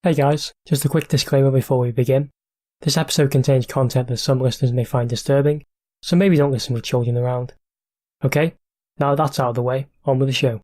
Hey guys, just a quick disclaimer before we begin. This episode contains content that some listeners may find disturbing, so maybe don't listen with children around. Okay, now that's out of the way, on with the show.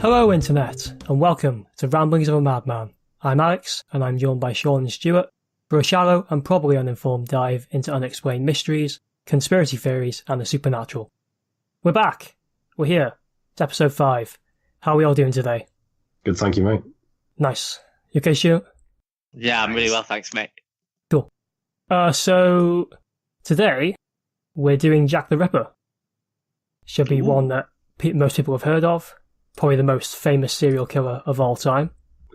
Hello Internet, and welcome to Ramblings of a Madman. I'm Alex, and I'm joined by Sean and Stuart for a shallow and probably uninformed dive into unexplained mysteries, conspiracy theories, and the supernatural. We're back! We're here. It's episode 5. How are we all doing today? Good, thank you, mate. Nice. You okay, Stuart? Yeah, I'm really well, thanks, mate. Cool. So, today, we're doing Jack the Ripper. Should be one that most people have heard of. Probably the most famous serial killer of all time.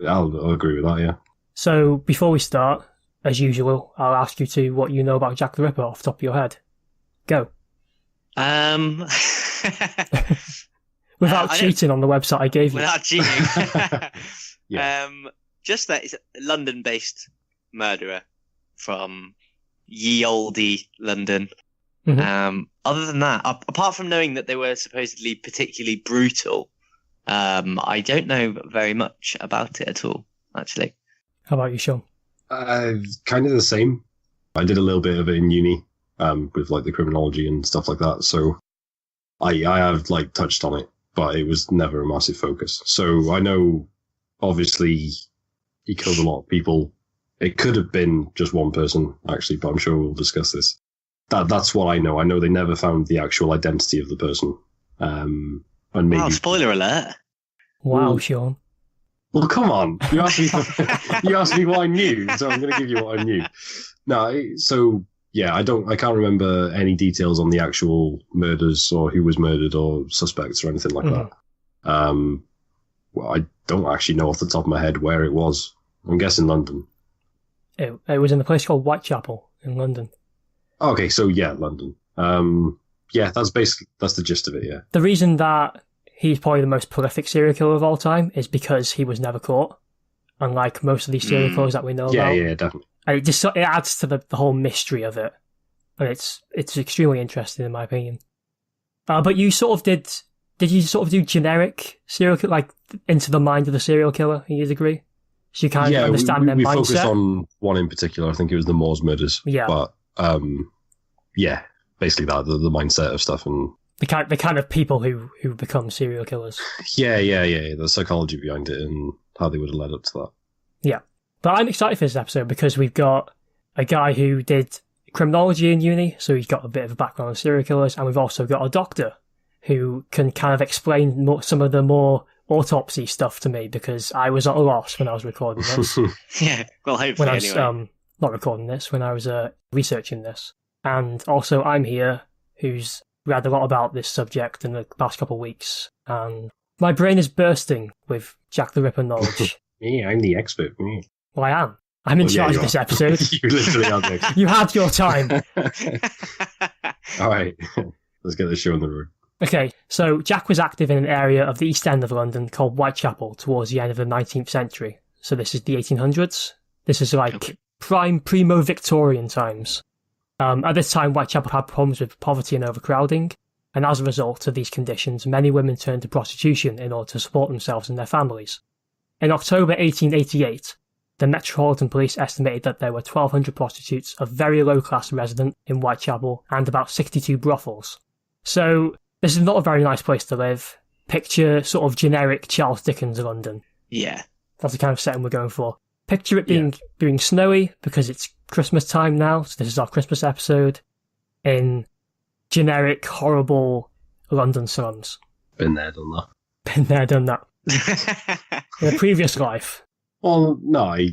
I'll agree with that, yeah. So, before we start, as usual, I'll ask you to what you know about Jack the Ripper off the top of your head. Go. Without cheating on the website I gave you. Without cheating. Yeah. Just that it's a London-based murderer from ye olde London. Mm-hmm. Other than that, apart from knowing that they were supposedly particularly brutal, I don't know very much about it at all, actually. How about you, Sean? Kind of the same. I did a little bit of it in uni, with like the criminology and stuff like that. So I have like touched on it, but it was never a massive focus. So I know, obviously, he killed a lot of people. It could have been just one person, actually, but I'm sure we'll discuss this. That's what I know. I know they never found the actual identity of the person. And maybe... Wow, spoiler alert. Wow, Sean. Well, come on. You asked me what I knew, so I'm going to give you what I knew. No, so yeah, I can't remember any details on the actual murders or who was murdered or suspects or anything like that. Well, I don't actually know off the top of my head where it was. I'm guessing London. It was in a place called Whitechapel in London. Okay, so yeah, London. Yeah, that's the gist of it, yeah. The reason that he's probably the most prolific serial killer of all time is because he was never caught, unlike most of these serial killers that we know about. Yeah, definitely. And it adds to the whole mystery of it, and it's extremely interesting in my opinion. But you sort of did you sort of do generic serial killer, like into the mind of the serial killer? You'd agree? So you kind of understand their mindset. We focused on one in particular. I think it was the Moors murders. Yeah. But yeah, basically that the mindset of stuff and the kind of people who become serial killers. Yeah. The psychology behind it and how they would have led up to that. Yeah. But I'm excited for this episode because we've got a guy who did criminology in uni, so he's got a bit of a background on serial killers, and we've also got a doctor who can kind of explain some of the more autopsy stuff to me because I was at a loss when I was recording this. Yeah, well, hopefully when I was not recording this, when I was researching this. And also I'm here who's read a lot about this subject in the past couple of weeks, and my brain is bursting with Jack the Ripper knowledge. Me, I'm the expert. Me. Well, I am. I'm in charge of this episode. You literally are the expert. You had your time. All right, let's get this show on the road. Okay, so Jack was active in an area of the East End of London called Whitechapel towards the end of the 19th century. So this is the 1800s. This is like primo Victorian times. At this time, Whitechapel had problems with poverty and overcrowding, and as a result of these conditions, many women turned to prostitution in order to support themselves and their families. In October 1888, the Metropolitan Police estimated that there were 1,200 prostitutes of very low-class resident in Whitechapel and about 62 brothels. So, this is not a very nice place to live. Picture sort of generic Charles Dickens London. Yeah. That's the kind of setting we're going for. Picture it being snowy, because it's Christmas time now, so this is our Christmas episode, in generic, horrible London slums. Been there, done that. Been there, done that. In a previous life. Well, no. I'm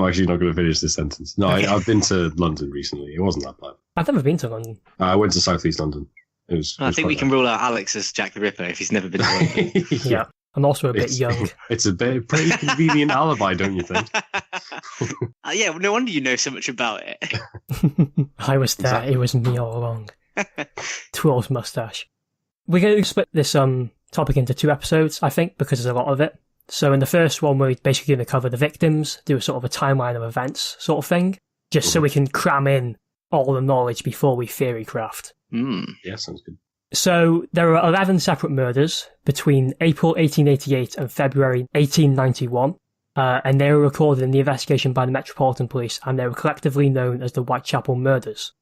actually not going to finish this sentence. No, Okay. I've been to London recently. It wasn't that bad. I've never been to London. I went to South East London. I think we can rule out Alex as Jack the Ripper if he's never been to London. Yeah. I'm also a bit young. It's a pretty convenient alibi, don't you think? Yeah, no wonder you know so much about it. I was there. Exactly. It was me all along. Twirls moustache. We're going to split this topic into 2 episodes, I think, because there's a lot of it. So in the first one, we're basically going to cover the victims, do a sort of a timeline of events sort of thing, just so we can cram in all the knowledge before we theory craft. Yeah, sounds good. So there are 11 separate murders between April 1888 and February 1891, and they were recorded in the investigation by the Metropolitan Police, and they were collectively known as the Whitechapel Murders.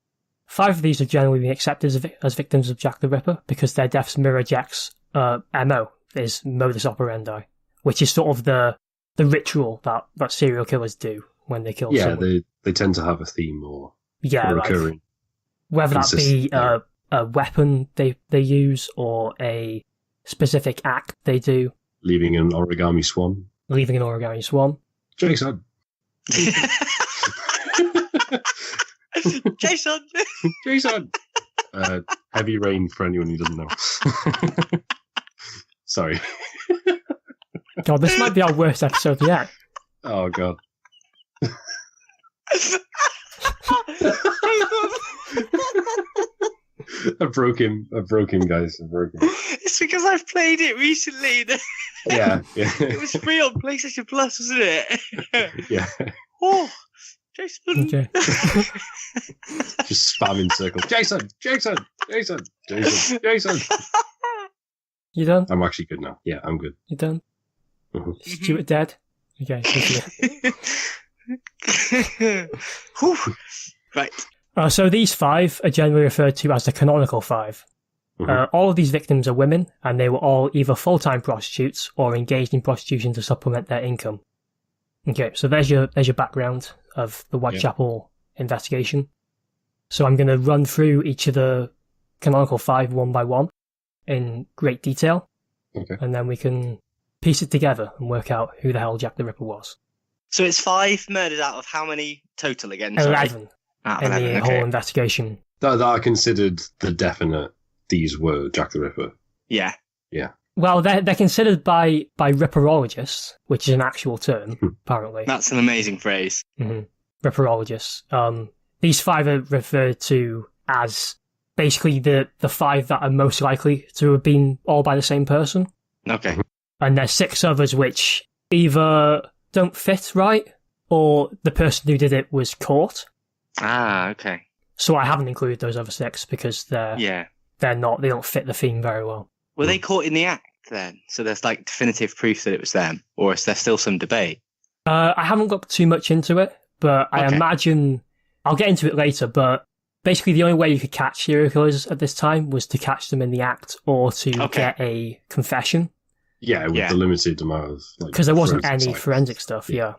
5 of these have generally been accepted as victims of Jack the Ripper because their deaths mirror Jack's MO, his modus operandi, which is sort of the ritual that serial killers do when they kill someone. Yeah, they tend to have a theme or like, recurring. whether that be a weapon they use or a specific act they do. Leaving an origami swan. Jason! Jason! Heavy rain for anyone who doesn't know. Sorry. God, this might be our worst episode yet. Oh, God. I broke him, guys. It's because I've played it recently. Yeah. It was free on PlayStation Plus, wasn't it? Yeah. Oh, Jason. Okay. Just spamming circles. Jason. You done? I'm actually good now. Yeah, I'm good. You done? Mm-hmm. Stuart dead? Okay. Right. So these 5 are generally referred to as the canonical 5. Mm-hmm. All of these victims are women, and they were all either full-time prostitutes or engaged in prostitution to supplement their income. Okay, so there's your background of the Whitechapel investigation. So I'm going to run through each of the canonical 5 one by one in great detail, and then we can piece it together and work out who the hell Jack the Ripper was. So it's 5 murders out of how many total again? 11 in 11, the whole investigation. That I considered the definite. These were Jack the Ripper. Yeah. Well, they're considered by ripperologists, which is an actual term, apparently. That's an amazing phrase. Mm-hmm. Ripperologists. These 5 are referred to as basically the 5 that are most likely to have been all by the same person. Okay. And there's 6 others which either don't fit right, or the person who did it was caught. Ah, okay. So I haven't included those other 6 because they don't fit the theme very well. Were they caught in the act then? So there's like definitive proof that it was them, or is there still some debate? I haven't looked too much into it, but I imagine I'll get into it later. But basically, the only way you could catch serial killers at this time was to catch them in the act or to get a confession. Yeah, with the limited amount of because there wasn't any forensic stuff. Yeah.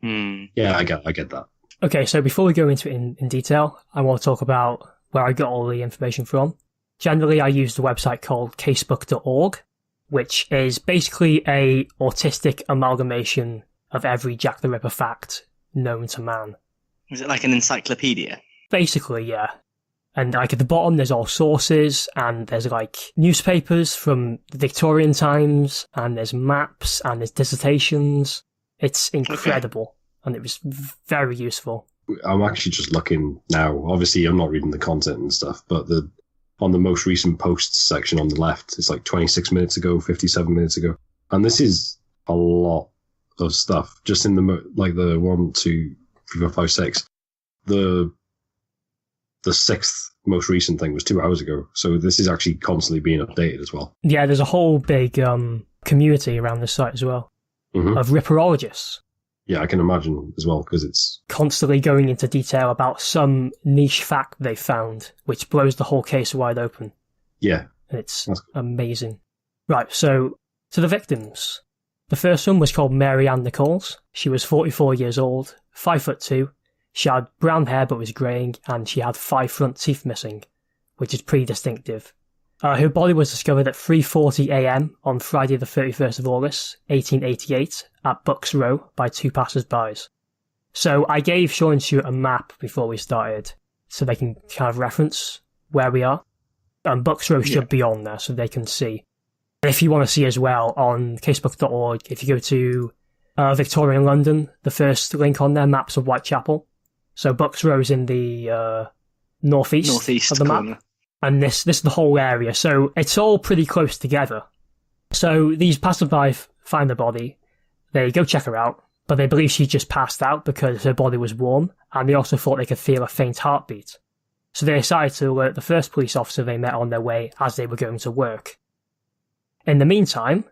Yeah, I get that. Okay, so before we go into it in detail, I want to talk about where I got all the information from. Generally, I use the website called casebook.org, which is basically a autistic amalgamation of every Jack the Ripper fact known to man. Is it like an encyclopedia? Basically, yeah. And like at the bottom, there's all sources, and there's like newspapers from the Victorian times, and there's maps, and there's dissertations. It's incredible, and it was very useful. I'm actually just looking now. Obviously, I'm not reading the content and stuff, but on the most recent posts section on the left, it's like 26 minutes ago, 57 minutes ago. And this is a lot of stuff. Just in the 1, 2, 3, 4, 5, 6. The 6th most recent thing was 2 hours ago. So this is actually constantly being updated as well. Yeah, there's a whole big community around this site as well of ripperologists. Yeah, I can imagine as well, because it's constantly going into detail about some niche fact they found, which blows the whole case wide open. Yeah. And it's amazing. Right, so to the victims. The first one was called Mary Ann Nichols. She was 44 years old, 5'2". She had brown hair but was greying, and she had 5 front teeth missing, which is pretty distinctive. Her body was discovered at 3:40 a.m. on Friday the 31st of August, 1888, at Bucks Row by 2 passers-by. So I gave Sean and Stuart a map before we started, so they can kind of reference where we are. And Bucks Row should be on there, so they can see. And if you want to see as well, on casebook.org, if you go to Victorian London, the first link on there, maps of Whitechapel. So Bucks Row's in the northeast of the corner. map. And this is the whole area, so it's all pretty close together. So these passerby find the body, they go check her out, but they believe she just passed out because her body was warm, and they also thought they could feel a faint heartbeat. So they decided to alert the first police officer they met on their way as they were going to work. In the meantime,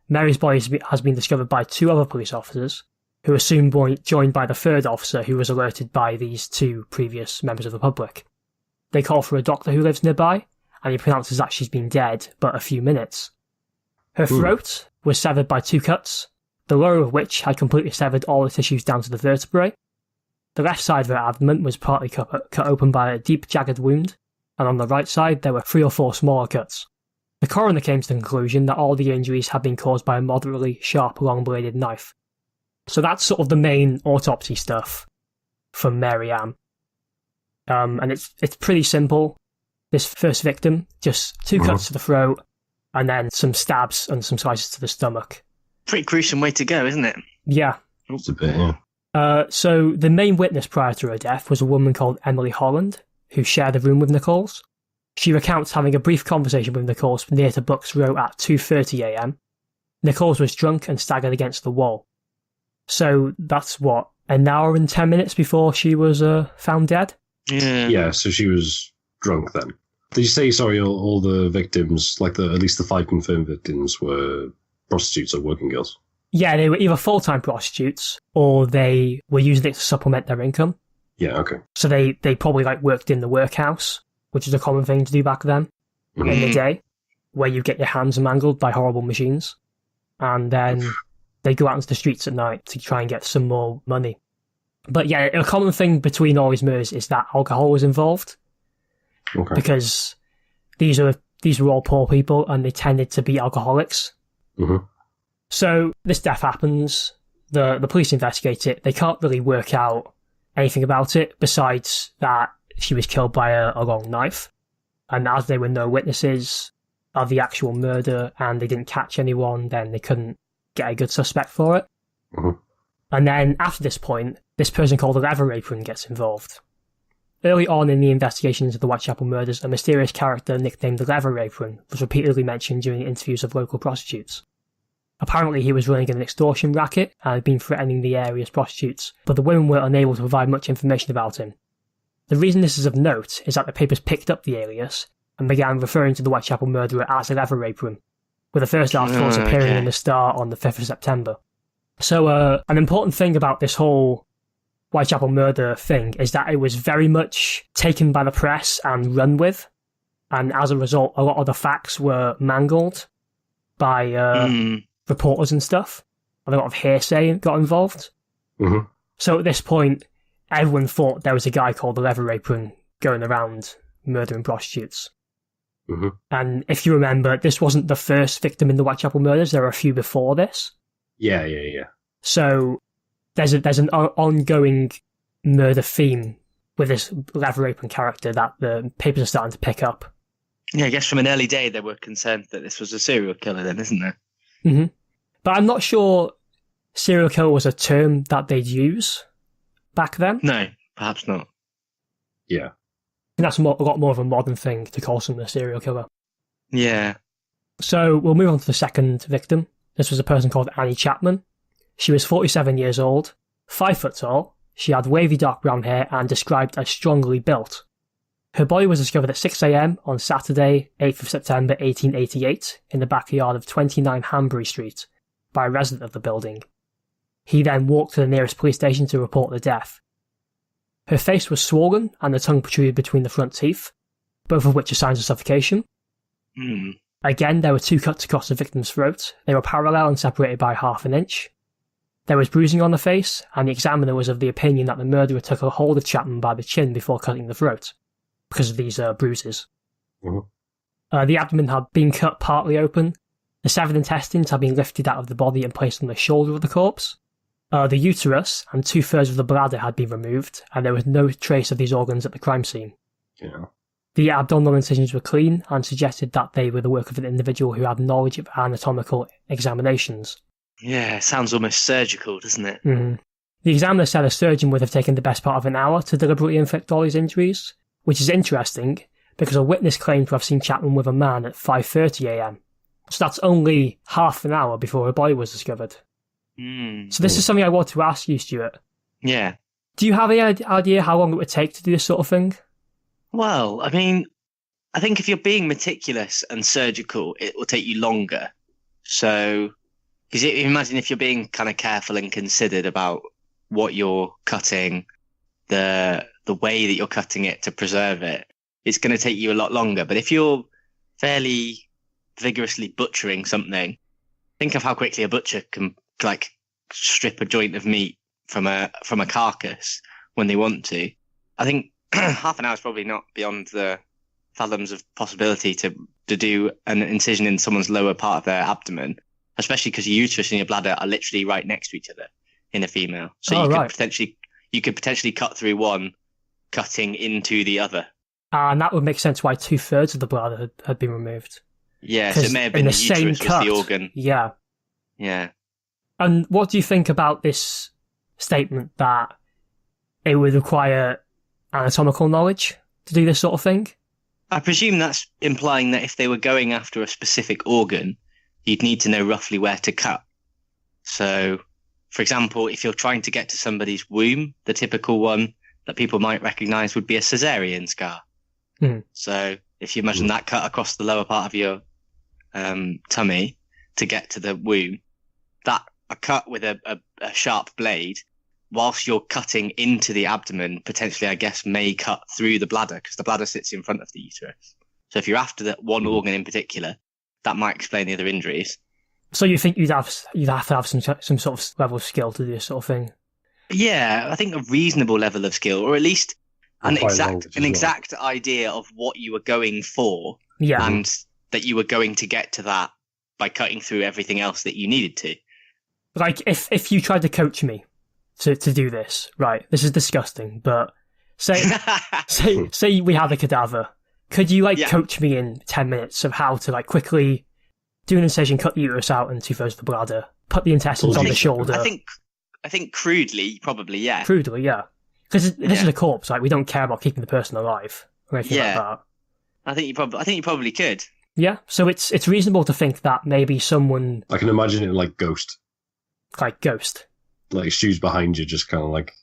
Mary's body has been discovered by 2 other police officers, who were soon joined by the 3rd officer who was alerted by these 2 previous members of the public. They call for a doctor who lives nearby, and he pronounces that she's been dead but a few minutes. Her throat was severed by 2 cuts, the lower of which had completely severed all the tissues down to the vertebrae. The left side of her abdomen was partly cut open by a deep, jagged wound, and on the right side there were 3 or 4 smaller cuts. The coroner came to the conclusion that all the injuries had been caused by a moderately sharp, long-bladed knife. So that's sort of the main autopsy stuff from Mary Ann. And it's pretty simple. This first victim, just 2 cuts to the throat, and then some stabs and some slices to the stomach. Pretty gruesome way to go, isn't it? Yeah. It's a bit, yeah. So the main witness prior to her death was a woman called Emily Holland, who shared a room with Nichols. She recounts having a brief conversation with Nichols near to Bucks Row at 2:30 a.m. Nichols was drunk and staggered against the wall. So that's what, an hour and 10 minutes before she was found dead? Yeah. Yeah, so she was drunk then. Did you say, sorry, all the victims, like at least the 5 confirmed victims, were prostitutes or working girls? Yeah, they were either full-time prostitutes or they were using it to supplement their income. Yeah, okay. So they probably worked in the workhouse, which is a common thing to do back then in the day, where you get your hands mangled by horrible machines. And then they go out into the streets at night to try and get some more money. But yeah, a common thing between all these murders is that alcohol was involved. Okay. Because these were all poor people and they tended to be alcoholics. Mm-hmm. So this death happens, the police investigate it, they can't really work out anything about it besides that she was killed by a long knife. And as there were no witnesses of the actual murder and they didn't catch anyone, then they couldn't get a good suspect for it. Mm-hmm. And then after this point, this person called the Leather Apron gets involved. Early on in the investigations of the Whitechapel murders, a mysterious character nicknamed the Leather Apron was repeatedly mentioned during interviews of local prostitutes. Apparently he was running an extortion racket and had been threatening the area's prostitutes, but the women were unable to provide much information about him. The reason this is of note is that the papers picked up the alias and began referring to the Whitechapel murderer as the Leather Apron, with the first articles appearing in the Star on the 5th of September. So an important thing about this whole Whitechapel murder thing is that it was very much taken by the press and run with, and as a result a lot of the facts were mangled by reporters and stuff, and a lot of hearsay got involved. Mm-hmm. So at this point, everyone thought there was a guy called the Leather Apron going around murdering prostitutes. Mm-hmm. And if you remember, this wasn't the first victim in the Whitechapel murders, there were a few before this. Yeah. So there's an ongoing murder theme with this Leather Apron character that the papers are starting to pick up. Yeah, I guess from an early day they were concerned that this was a serial killer then, isn't there? Mm-hmm. But I'm not sure serial killer was a term that they'd use back then. No, perhaps not. Yeah. And that's a lot more of a modern thing to call someone a serial killer. Yeah. So we'll move on to the second victim. This was a person called Annie Chapman. She was 47 years old, 5 foot tall. She had wavy dark brown hair and described as strongly built. Her body was discovered at 6 a.m. on Saturday, 8th of September 1888, in the backyard of 29 Hanbury Street, by a resident of the building. He then walked to the nearest police station to report the death. Her face was swollen and the tongue protruded between the front teeth, both of which are signs of suffocation. Again, there were 2 cuts across the victim's throat. They were parallel and separated by half an inch. There was bruising on the face, and the examiner was of the opinion that the murderer took a hold of Chapman by the chin before cutting the throat, because of these bruises. Mm-hmm. The abdomen had been cut partly open. The severed intestines had been lifted out of the body and placed on the shoulder of the corpse. The uterus and 2/3 of the bladder had been removed, and there was no trace of these organs at the crime scene. Yeah. The abdominal incisions were clean and suggested that they were the work of an individual who had knowledge of anatomical examinations. Yeah, sounds almost surgical, doesn't it? Mm-hmm. The examiner said a surgeon would have taken the best part of an hour to deliberately inflict all these injuries, which is interesting because a witness claimed to have seen Chapman with a man at 5:30 a.m. So that's only half an hour before her body was discovered. So this is something I want to ask you, Stuart. Yeah. Do you have any idea how long it would take to do this sort of thing? Well, I mean, I think if you're being meticulous and surgical, it will take you longer. So, because imagine if you're being kind of careful and considered about what you're cutting, the way that you're cutting it to preserve it, it's going to take you a lot longer. But if you're fairly vigorously butchering something, think of how quickly a butcher can like strip a joint of meat from a carcass when they want to. I think half an hour is probably not beyond the fathoms of possibility to do an incision in someone's lower part of their abdomen, especially because your uterus and your bladder are literally right next to each other in a female. So you could potentially cut through one, cutting into the other. And that would make sense why 2/3 of the bladder had been removed. Yeah, so it may have been the uterus was the organ. Yeah. Yeah. And what do you think about this statement that it would require anatomical knowledge to do this sort of thing? I presume that's implying that if they were going after a specific organ, you'd need to know roughly where to cut. So, for example, if you're trying to get to somebody's womb, the typical one that people might recognize would be a cesarean scar. So if you imagine that cut across the lower part of your tummy to get to the womb, that a cut with a sharp blade, whilst you're cutting into the abdomen, potentially, I guess, may cut through the bladder because the bladder sits in front of the uterus. So if you're after that one organ in particular, that might explain the other injuries. So you think you'd have to have some sort of level of skill to do this sort of thing? Yeah, I think a reasonable level of skill, or at least an exact idea of what you were going for, and that you were going to get to that by cutting through everything else that you needed to. Like, if you tried to coach me to do this, right, this is disgusting, but say we have a cadaver, could you, coach me in 10 minutes of how to, quickly do an incision, cut the uterus out and 2/3 of the bladder, put the intestines on the shoulder? I think crudely, probably, yeah. Crudely, yeah. Because this is a corpse, we don't care about keeping the person alive or anything like that. I think you probably could. Yeah, so it's reasonable to think that maybe someone... I can imagine it like Ghost. Like Ghost. Like Stu's behind you, just kind of like...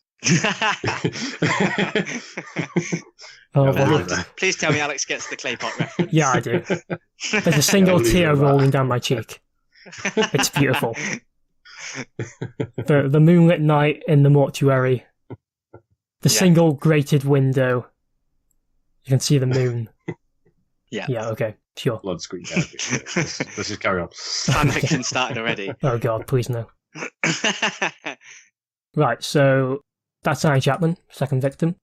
Please tell me Alex gets the clay pot reference. Yeah, I do. There's a single tear rolling down my cheek. It's beautiful. The moonlit night in the mortuary. The single grated window. You can see the moon. Yeah. Yeah, okay, sure. Blood screen therapy. Let's just carry on. Fanfiction started already. Oh god, please no. Right, so that's Annie Chapman, second victim.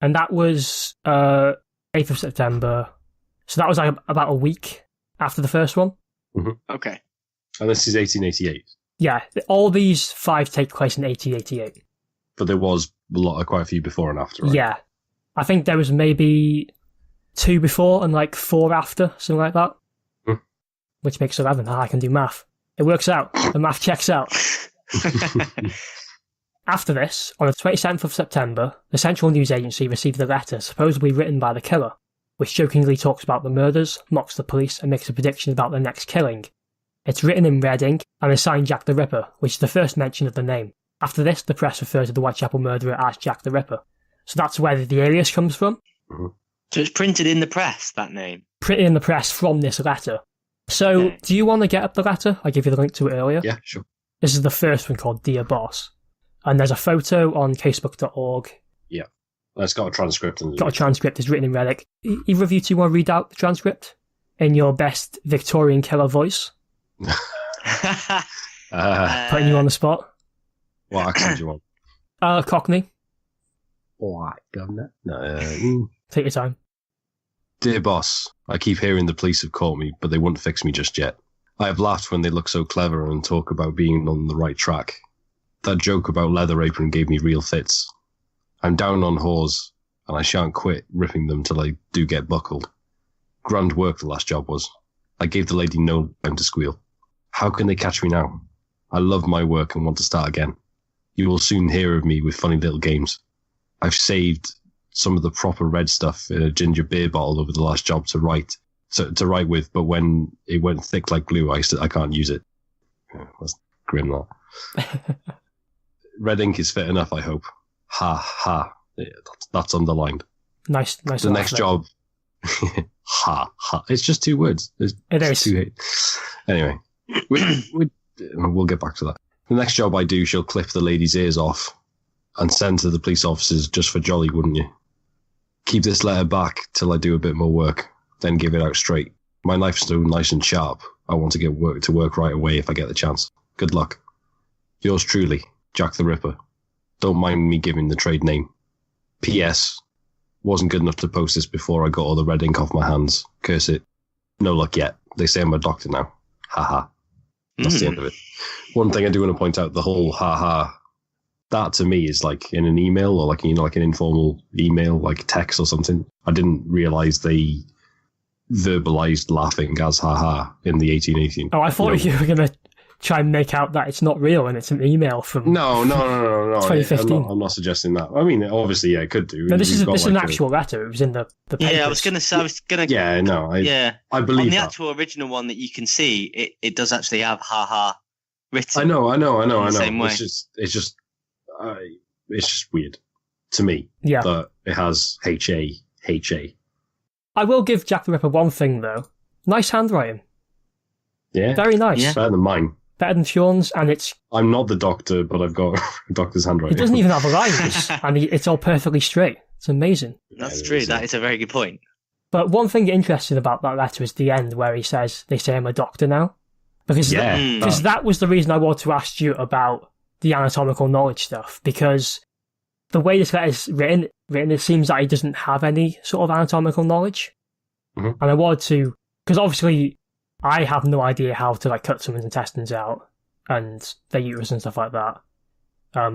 And that was 8th of September. So that was about a week after the first one. Mm-hmm. Okay. And this is 1888. Yeah, all these 5 take place in 1888. But there was quite a few before and after, right? Yeah. I think there was maybe 2 before and 4 after, something like that. Which makes 11. I can do math. It works out. The math checks out. After this, on the 27th of September, the Central News Agency received a letter supposedly written by the killer, which jokingly talks about the murders, mocks the police, and makes a prediction about the next killing. It's written in red ink and is signed Jack the Ripper, which is the first mention of the name. After this, the press referred to the Whitechapel murderer as Jack the Ripper. So that's where the alias comes from. Mm-hmm. So it's printed in the press, that name? Printed in the press from this letter. So, do you want to get up the letter? I gave you the link to it earlier. Yeah, sure. This is the first one called Dear Boss. And there's a photo on casebook.org. Yeah. It's got a transcript. Got a transcript. It's written in red ink. Either of you two want to read out the transcript in your best Victorian killer voice? Putting you on the spot. What accent do you want? Cockney. Alright, governor. No. Take your time. Dear boss, I keep hearing the police have caught me, but they won't fix me just yet. I have laughed when they look so clever and talk about being on the right track. That joke about Leather Apron gave me real fits. I'm down on whores, and I shan't quit ripping them till I do get buckled. Grand work the last job was. I gave the lady no time to squeal. How can they catch me now? I love my work and want to start again. You will soon hear of me with funny little games. I've saved some of the proper red stuff in a ginger beer bottle over the last job to write to write with, but when it went thick like glue, I can't use it. That's grim, that. Red ink is fit enough, I hope. Ha ha. Yeah, that's underlined. Nice. The next job. Ha ha. It's just 2 words. It is. Anyway, we'll get back to that. The next job I do, she'll clip the lady's ears off and send to the police officers just for jolly, wouldn't you? Keep this letter back till I do a bit more work, then give it out straight. My knife's still nice and sharp. I want to get to work right away if I get the chance. Good luck. Yours truly, Jack the Ripper. Don't mind me giving the trade name. P.S. Wasn't good enough to post this before I got all the red ink off my hands. Curse it. No luck yet. They say I'm a doctor now. Ha ha. That's the end of it. One thing I do want to point out, the whole ha ha, that to me is like in an email or like, you know, like an informal email, like text or something. I didn't realize they verbalized laughing as ha ha in the 1818. Oh, I thought you were going to try and make out that it's not real and it's an email from No. 2015. I'm not suggesting that. I mean, obviously, yeah, it could do. No, this is an actual letter. It was in the papers. Yeah, I was gonna. Yeah, no, I believe on the that. actual original one that you can see, it does actually have ha ha written. I know. the same way. It's just weird to me. Yeah. That it has HA. I will give Jack the Ripper one thing though. Nice handwriting. Yeah. Very nice. Yeah. Better than mine. Better than Sean's, and I'm not the doctor, but I've got a doctor's handwriting. it doesn't even have lines, and it's all perfectly straight. It's amazing. That's true. That is a very good point. But one thing interesting about that letter is the end where he says, they say I'm a doctor now. Because that was the reason I wanted to ask you about the anatomical knowledge stuff, because the way this letter is written, it seems that he doesn't have any sort of anatomical knowledge. Mm-hmm. And I wanted to, because obviously I have no idea how to like cut someone's intestines out and their uterus and stuff like that,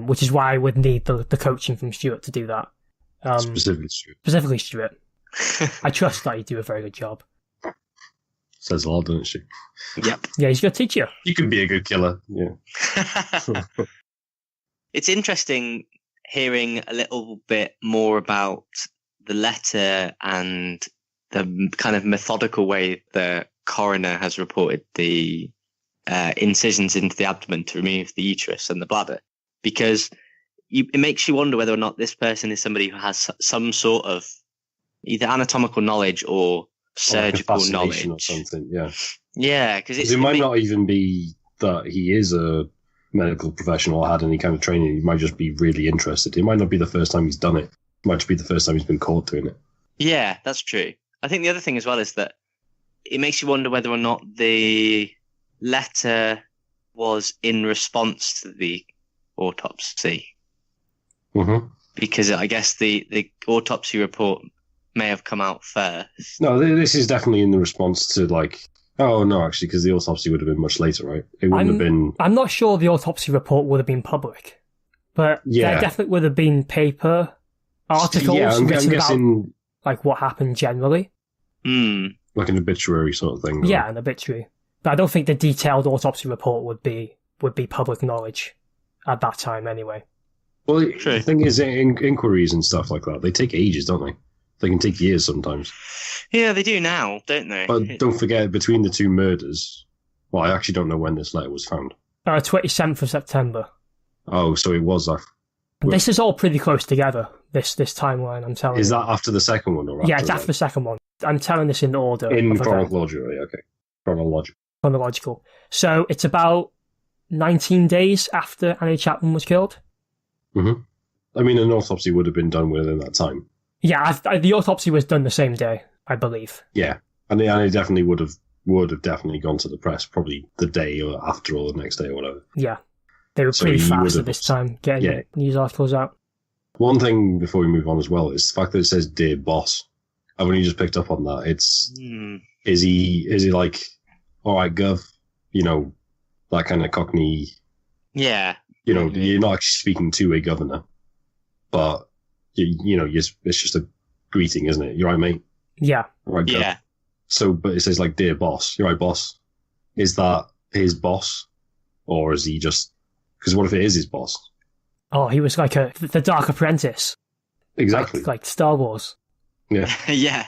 which is why I would need the coaching from Stuart to do that. Specifically Stuart. I trust that you do a very good job. Says a lot, doesn't she? Yep. Yeah, he's a good teacher. You could be a good killer. Yeah. It's interesting hearing a little bit more about the letter and the kind of methodical way the coroner has reported the incisions into the abdomen to remove the uterus and the bladder, because it makes you wonder whether or not this person is somebody who has some sort of either anatomical knowledge or surgical knowledge or something. Yeah, because it might not even be that he is a medical professional or had any kind of training. He might just be really interested. It might not be the first time he's done it. It might just be the first time he's been caught doing it. Yeah, that's true. I think the other thing as well is that it makes you wonder whether or not the letter was in response to the autopsy. Mm-hmm. Because I guess the autopsy report may have come out first. No, this is definitely in the response to like... Oh, no, actually, because the autopsy would have been much later, right? It wouldn't have been... I'm not sure the autopsy report would have been public, but there definitely would have been paper articles I'm written guessing... about like what happened generally. Like an obituary sort of thing. Yeah, an obituary. But I don't think the detailed autopsy report would be public knowledge at that time anyway. Well, the thing is, inquiries and stuff like that, they take ages, don't they? They can take years sometimes. Yeah, they do now, don't they? But don't forget, between the two murders... Well, I actually don't know when this letter was found. 27th of September. Oh, so it was... This is all pretty close together, this timeline, I'm telling you. Is that after the second one? Or yeah, it's after the second one. I'm telling this in order. In chronological, okay. Chronological. So it's about 19 days after Annie Chapman was killed. Mm-hmm. I mean, an autopsy would have been done within that time. Yeah, the autopsy was done the same day, I believe. Yeah, and it definitely would have definitely gone to the press probably the day or after or the next day or whatever. Yeah, they were pretty fast at this time getting news articles out. One thing before we move on as well is the fact that it says "Dear Boss." I've only just picked up on that. It's is he like, all right, Gov, you know, that kind of Cockney. Yeah. You know, you're not actually speaking to a governor, but you know, it's just a greeting, isn't it? You're right, mate. Yeah. Right. Gov. Yeah. So, but it says like, "Dear Boss." You're right, boss. Is that his boss, or is he just? Because what if it is his boss? Oh, he was like the Dark Apprentice. Exactly. Like Star Wars. Yeah. Yeah.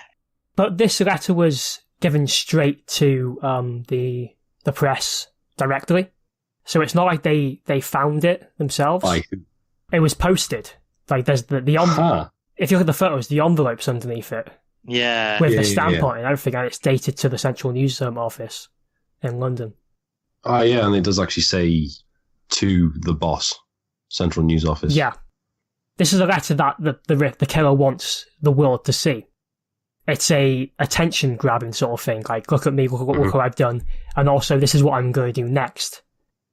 But this letter was given straight to the press directly. So it's not like they found it themselves. It was posted. Like there's the envelope. If you look at the photos, the envelope's underneath it. Yeah. With the stamp on it and everything, and it's dated to the Central Newsroom office in London. Oh, yeah, and it does actually say to the boss, Central News Office. Yeah. This is a letter that the killer wants the world to see. It's a attention-grabbing sort of thing. Like, look at me, look what I've done. And also, this is what I'm going to do next.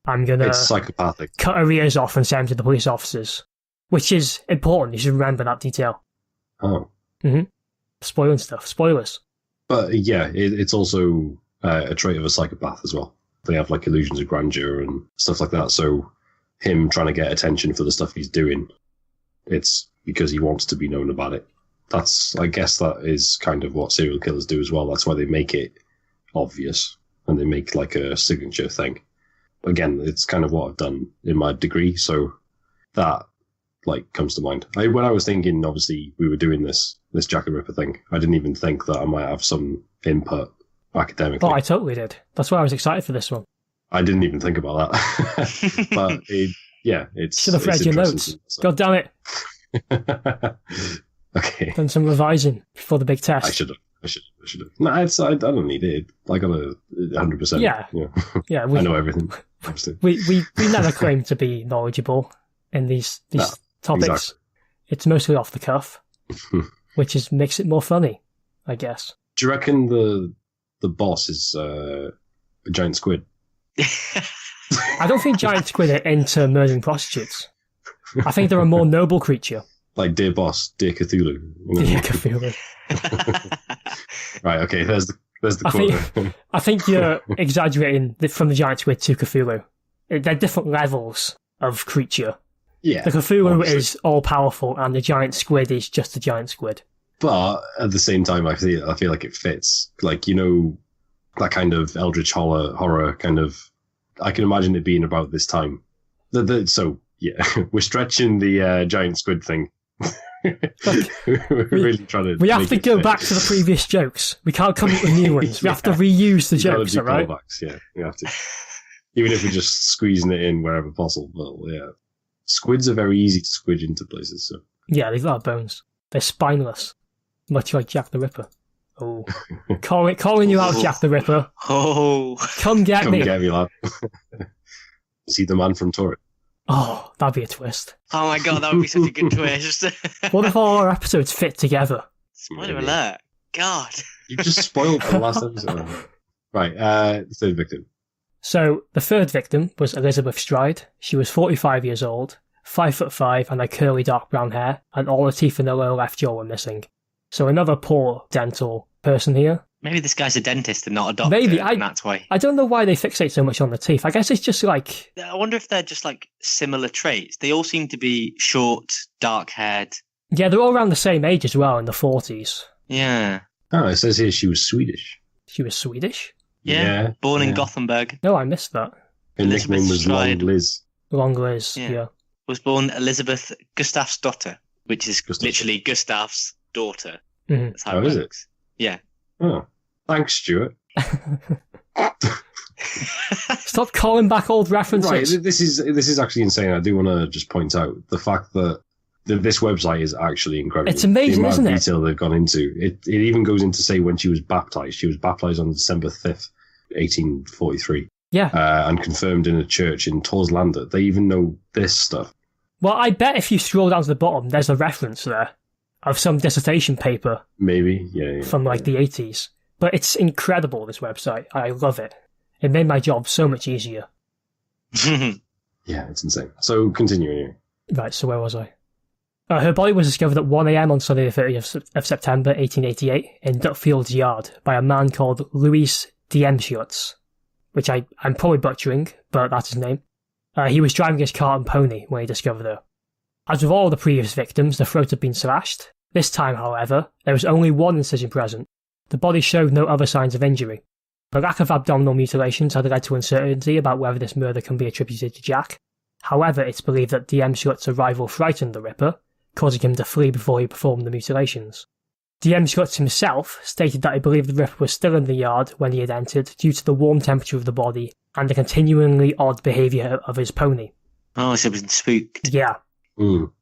I'm going to... It's psychopathic. Cut her ears off and send them to the police officers. Which is important. You should remember that detail. Oh. Mm-hmm. Spoiling stuff. Spoilers. But, yeah, it's also a trait of a psychopath as well. They have, like, illusions of grandeur and stuff like that. So, him trying to get attention for the stuff he's doing, it's because he wants to be known about it. I guess that is kind of what serial killers do as well. That's why they make it obvious and they make like a signature thing. Again, it's kind of what I've done in my degree, so that like comes to mind. When I was thinking, obviously, we were doing this Jack the Ripper thing, I didn't even think that I might have some input academically. Oh, I totally did. That's why I was excited for this one. I didn't even think about that. But it's... Should have read your notes. So. God damn it. Okay. Done some revising before the big test. I should have. No, I don't need it. I got 100%. Yeah. Yeah. I know everything. we never claim to be knowledgeable in these topics. Exactly. It's mostly off the cuff, which makes it more funny, I guess. Do you reckon the boss is a giant squid? I don't think giant squid are into murdering prostitutes. I think they're a more noble creature. Like Dear Boss, Dear Cthulhu. Dear Cthulhu. Right, okay, there's the quote. I think you're exaggerating from the giant squid to Cthulhu. They're different levels of creature. Yeah. The Cthulhu is all-powerful, and the giant squid is just a giant squid. But at the same time, I feel like it fits. Like, that kind of eldritch horror kind of... I can imagine it being about this time. So, yeah, we're stretching the giant squid thing. We're really trying to. We have to go back to the previous jokes. We can't come up with new ones. We have to reuse the jokes, all right? Yeah, we have to. Even if we're just squeezing it in wherever possible. But yeah, squids are very easy to squidge into places. So yeah, they've got bones. They're spineless, much like Jack the Ripper. Oh, calling you out, Jack the Ripper. Oh, come get me. Come get me, lad. Is he the man from Torrent? Oh, that'd be a twist. Oh my god, that would be such a good twist. What if all our episodes fit together? Spoiler alert. God. You just spoiled the last episode. Right, third victim. So, the third victim was Elizabeth Stride. She was 45 years old, 5'5", and had curly dark brown hair, and all her teeth in her lower left jaw were missing. So another poor dental person here. Maybe this guy's a dentist and not a doctor. Maybe, and that's why. I don't know why they fixate so much on the teeth. I guess it's just like... I wonder if they're just like similar traits. They all seem to be short, dark-haired. Yeah, they're all around the same age as well, in the 40s. Yeah. Oh, it says here she was Swedish. She was Swedish? Yeah. Born in Gothenburg. No, I missed that. Her nickname was Long Liz. Long Liz, yeah. Was born Elizabeth Gustafsdotter, which is literally Gustav's daughter. Mm-hmm. That's how it works. Is it? Yeah. Oh. Thanks, Stuart. Stop calling back old references. Right, this is actually insane. I do want to just point out the fact that this website is actually incredible. It's amazing, isn't it? The detail they've gone into. It even goes into say when she was baptized. She was baptized on December 5th, 1843. Yeah. And confirmed in a church in Torslanda. They even know this stuff. Well, I bet if you scroll down to the bottom, there's a reference there of some dissertation paper. Maybe, yeah. From like the 80s. But it's incredible, this website. I love it. It made my job so much easier. Yeah, it's insane. So, continuing. Right, so where was I? Her body was discovered at 1 a.m. on Sunday the 30th of September 1888 in Dutfield's yard by a man called Louis Diemschutz, which I'm probably butchering, but that's his name. He was driving his cart and pony when he discovered her. As with all the previous victims, the throat had been slashed. This time, however, there was only one incision present. The body showed no other signs of injury. The lack of abdominal mutilations had led to uncertainty about whether this murder can be attributed to Jack. However, it's believed that Diemschutz's arrival frightened the Ripper, causing him to flee before he performed the mutilations. DM Schutz himself stated that he believed the Ripper was still in the yard when he had entered due to the warm temperature of the body and the continuingly odd behaviour of his pony. Oh, so it was spooked. Yeah. Mm.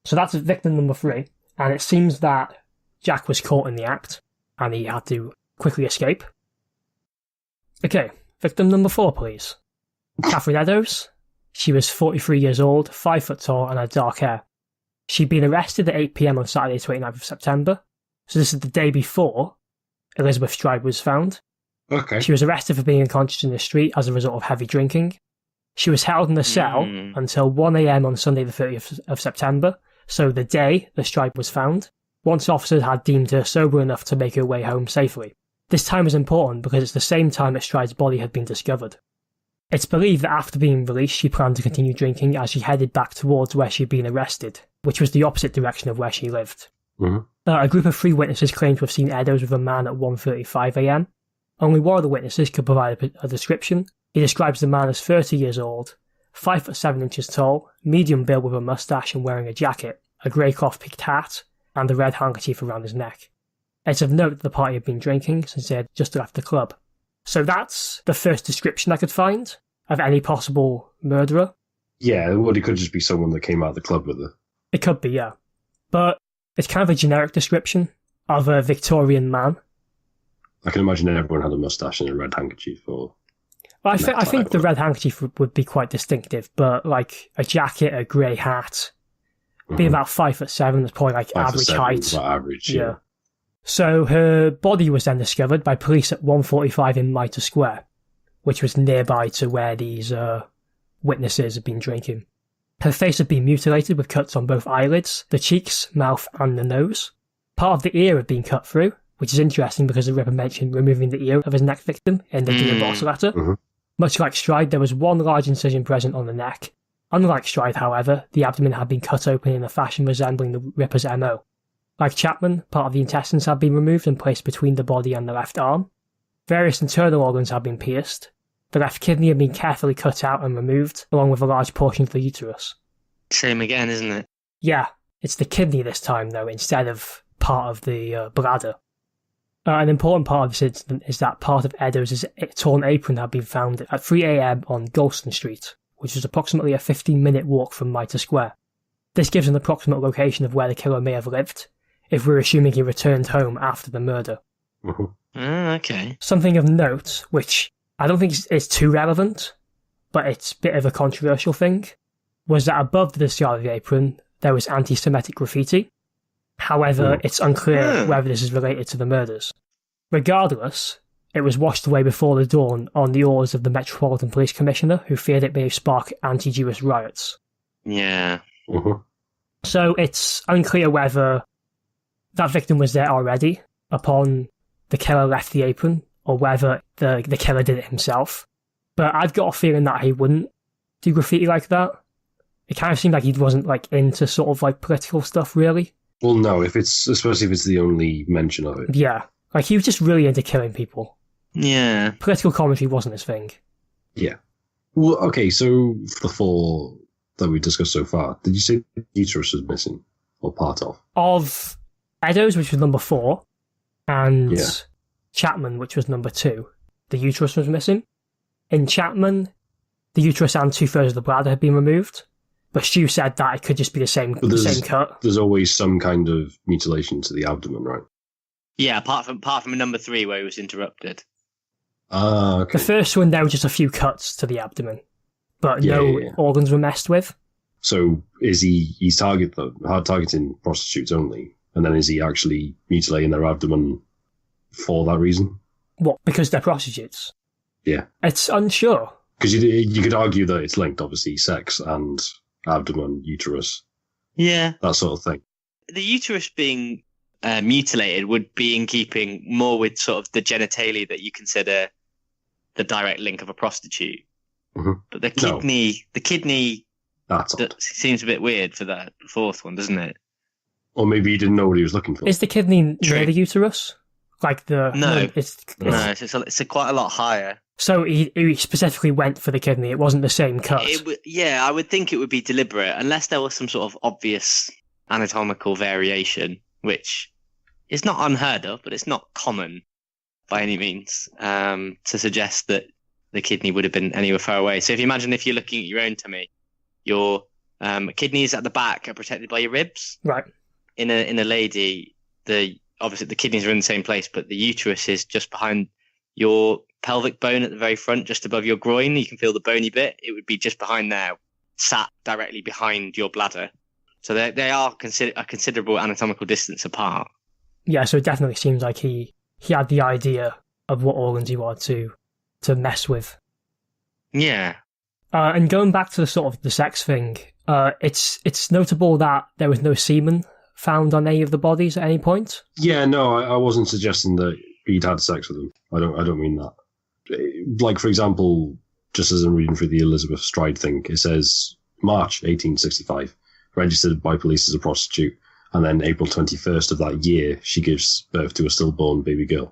So that's victim number 3, and it seems that Jack was caught in the act, and he had to quickly escape. Okay, victim number 4, please. Catherine Eddowes. She was 43 years old, 5 foot tall, and had dark hair. She'd been arrested at 8 PM on Saturday, 29th of September. So this is the day before Elizabeth Stride was found. Okay. She was arrested for being unconscious in the street as a result of heavy drinking. She was held in a cell until 1 AM on Sunday the 30th of September, so the day the Stride was found, once officers had deemed her sober enough to make her way home safely. This time is important because it's the same time that Stride's body had been discovered. It's believed that after being released, she planned to continue drinking as she headed back towards where she'd been arrested, which was the opposite direction of where she lived. Mm-hmm. A group of 3 witnesses claimed to have seen Eddowes with a man at 1:35 AM. Only one of the witnesses could provide a description. He describes the man as 30 years old, 5 foot 7 inches tall, medium build with a moustache and wearing a jacket, a grey cloth peaked hat, and a red handkerchief around his neck. It's of note that the party had been drinking since they had just left the club. So that's the first description I could find of any possible murderer. Yeah, well, it could just be someone that came out of the club with her. It could be, yeah. But it's kind of a generic description of a Victorian man. I can imagine everyone had a mustache and a red handkerchief. Or I think the red handkerchief would be quite distinctive, but like a jacket, a grey hat, being about 5 foot 7 is probably like average height. About average, yeah. So her body was then discovered by police at 1:45 in Mitre Square, which was nearby to where these witnesses had been drinking. Her face had been mutilated with cuts on both eyelids, the cheeks, mouth and the nose. Part of the ear had been cut through, which is interesting because the Ripper mentioned removing the ear of his next victim in the Dear Boss letter. Mm-hmm. Much like Stride, there was one large incision present on the neck. Unlike Stride, however, the abdomen had been cut open in a fashion resembling the Ripper's MO. Like Chapman, part of the intestines had been removed and placed between the body and the left arm. Various internal organs had been pierced. The left kidney had been carefully cut out and removed, along with a large portion of the uterus. Same again, isn't it? Yeah, it's the kidney this time, though, instead of part of the bladder. An important part of this incident is that part of Eddowes' torn apron had been found at 3 AM on Galston Street, which was approximately a 15-minute walk from Mitre Square. This gives an approximate location of where the killer may have lived, if we're assuming he returned home after the murder. Mm-hmm. Okay. Something of note, which I don't think is too relevant, but it's a bit of a controversial thing, was that above the discarded apron, there was anti-Semitic graffiti. However, it's unclear whether this is related to the murders. Regardless, it was washed away before the dawn on the orders of the Metropolitan Police Commissioner, who feared it may spark anti-Jewish riots. Yeah. Mm-hmm. So it's unclear whether that victim was there already upon the killer left the apron, or whether the killer did it himself. But I've got a feeling that he wouldn't do graffiti like that. It kind of seemed like he wasn't like into sort of like political stuff, really. Well, no, especially if it's the only mention of it. Yeah, like he was just really into killing people. Yeah. Political commentary wasn't his thing. Yeah. Well, okay, so for the 4 that we discussed so far, did you say the uterus was missing, or part of? Of Eddowes, which was number 4, and Chapman, which was number 2, the uterus was missing. In Chapman, the uterus and 2/3 of the bladder had been removed, but Stu said that it could just be the same cut. There's always some kind of mutilation to the abdomen, right? Yeah, apart from number 3 where he was interrupted. Ah, okay. The first one, there were just a few cuts to the abdomen, but no organs were messed with. So is he's targeting prostitutes only, and then is he actually mutilating their abdomen for that reason? What, because they're prostitutes? Yeah. It's unsure. Because you could argue that it's linked, obviously, sex and abdomen, uterus. Yeah. That sort of thing. The uterus being mutilated would be in keeping more with sort of the genitalia that you consider the direct link of a prostitute. Mm-hmm. But the kidney That's odd. Seems a bit weird for that 4th one, doesn't it? Or maybe he didn't know what he was looking for. Is the kidney near the uterus? Like the... No. It's quite a lot higher. So he specifically went for the kidney. It wasn't the same cut. I would think it would be deliberate, unless there was some sort of obvious anatomical variation, which it's not unheard of, but it's not common by any means to suggest that the kidney would have been anywhere far away. So if you imagine if you're looking at your own tummy, your kidneys at the back are protected by your ribs. Right. In a lady, obviously the kidneys are in the same place, but the uterus is just behind your pelvic bone at the very front, just above your groin. You can feel the bony bit. It would be just behind there, sat directly behind your bladder. So they are a considerable anatomical distance apart. Yeah, so it definitely seems like he had the idea of what organs he wanted to mess with. Yeah. And going back to the sort of the sex thing, it's notable that there was no semen found on any of the bodies at any point. Yeah, no, I wasn't suggesting that he'd had sex with them. I don't mean that. Like, for example, just as I'm reading through the Elizabeth Stride thing, it says March 1865, registered by police as a prostitute, and then April 21st of that year, she gives birth to a stillborn baby girl.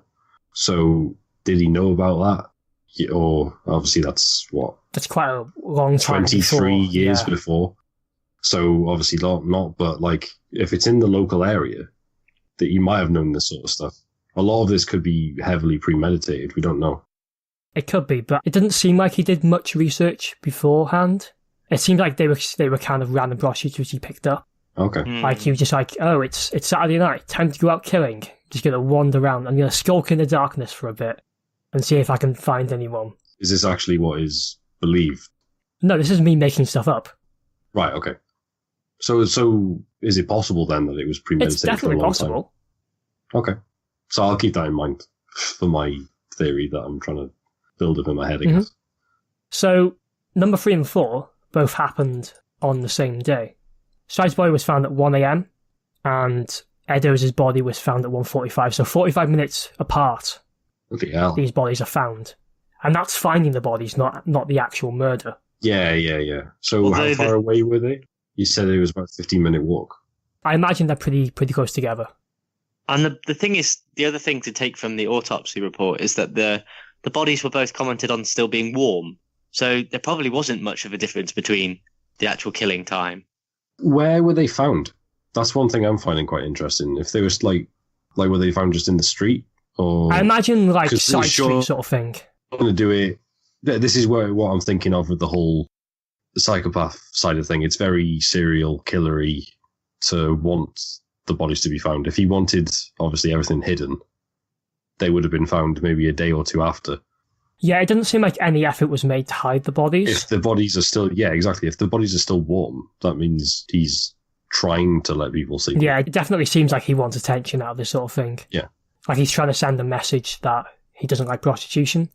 So, did he know about that? Or obviously that's what? That's quite a long time 23 years before. So obviously not, but like if it's in the local area, that you might have known this sort of stuff. A lot of this could be heavily premeditated. We don't know. It could be, but it didn't seem like he did much research beforehand. It seemed like they were kind of random prostitutes he picked up. Okay. Like he was just like, oh, it's Saturday night, time to go out killing. Just gonna wander around. I'm gonna skulk in the darkness for a bit and see if I can find anyone. Is this actually what is believed? No, this is me making stuff up. Right, okay. So is it possible then that it was premeditated? It's definitely possible. Time? Okay. So I'll keep that in mind for my theory that I'm trying to build up in my head, I guess. So, number 3 and 4 both happened on the same day. Stride's body was found at 1 a.m. and Eddowes' body was found at 1:45, so 45 minutes apart. Okay, hell. These bodies are found. And that's finding the bodies, not the actual murder. Yeah. So how far away were they? You said it was about a 15-minute walk. I imagine they're pretty close together. And the thing is, the other thing to take from the autopsy report is that the bodies were both commented on still being warm. So there probably wasn't much of a difference between the actual killing time. Where were they found? That's one thing I'm finding quite interesting. If they were like were they found just in the street? Or I imagine like side street sort of thing. I'm going to do it. This is what I'm thinking of with the whole psychopath side of thing. It's very serial killery to want the bodies to be found. If he wanted, obviously, everything hidden, they would have been found maybe a day or two after. Yeah, it doesn't seem like any effort was made to hide the bodies. If the bodies are still, yeah, exactly. If the bodies are still warm, that means he's trying to let people see them. Yeah, it definitely seems like he wants attention out of this sort of thing. Yeah. Like he's trying to send a message that he doesn't like prostitution.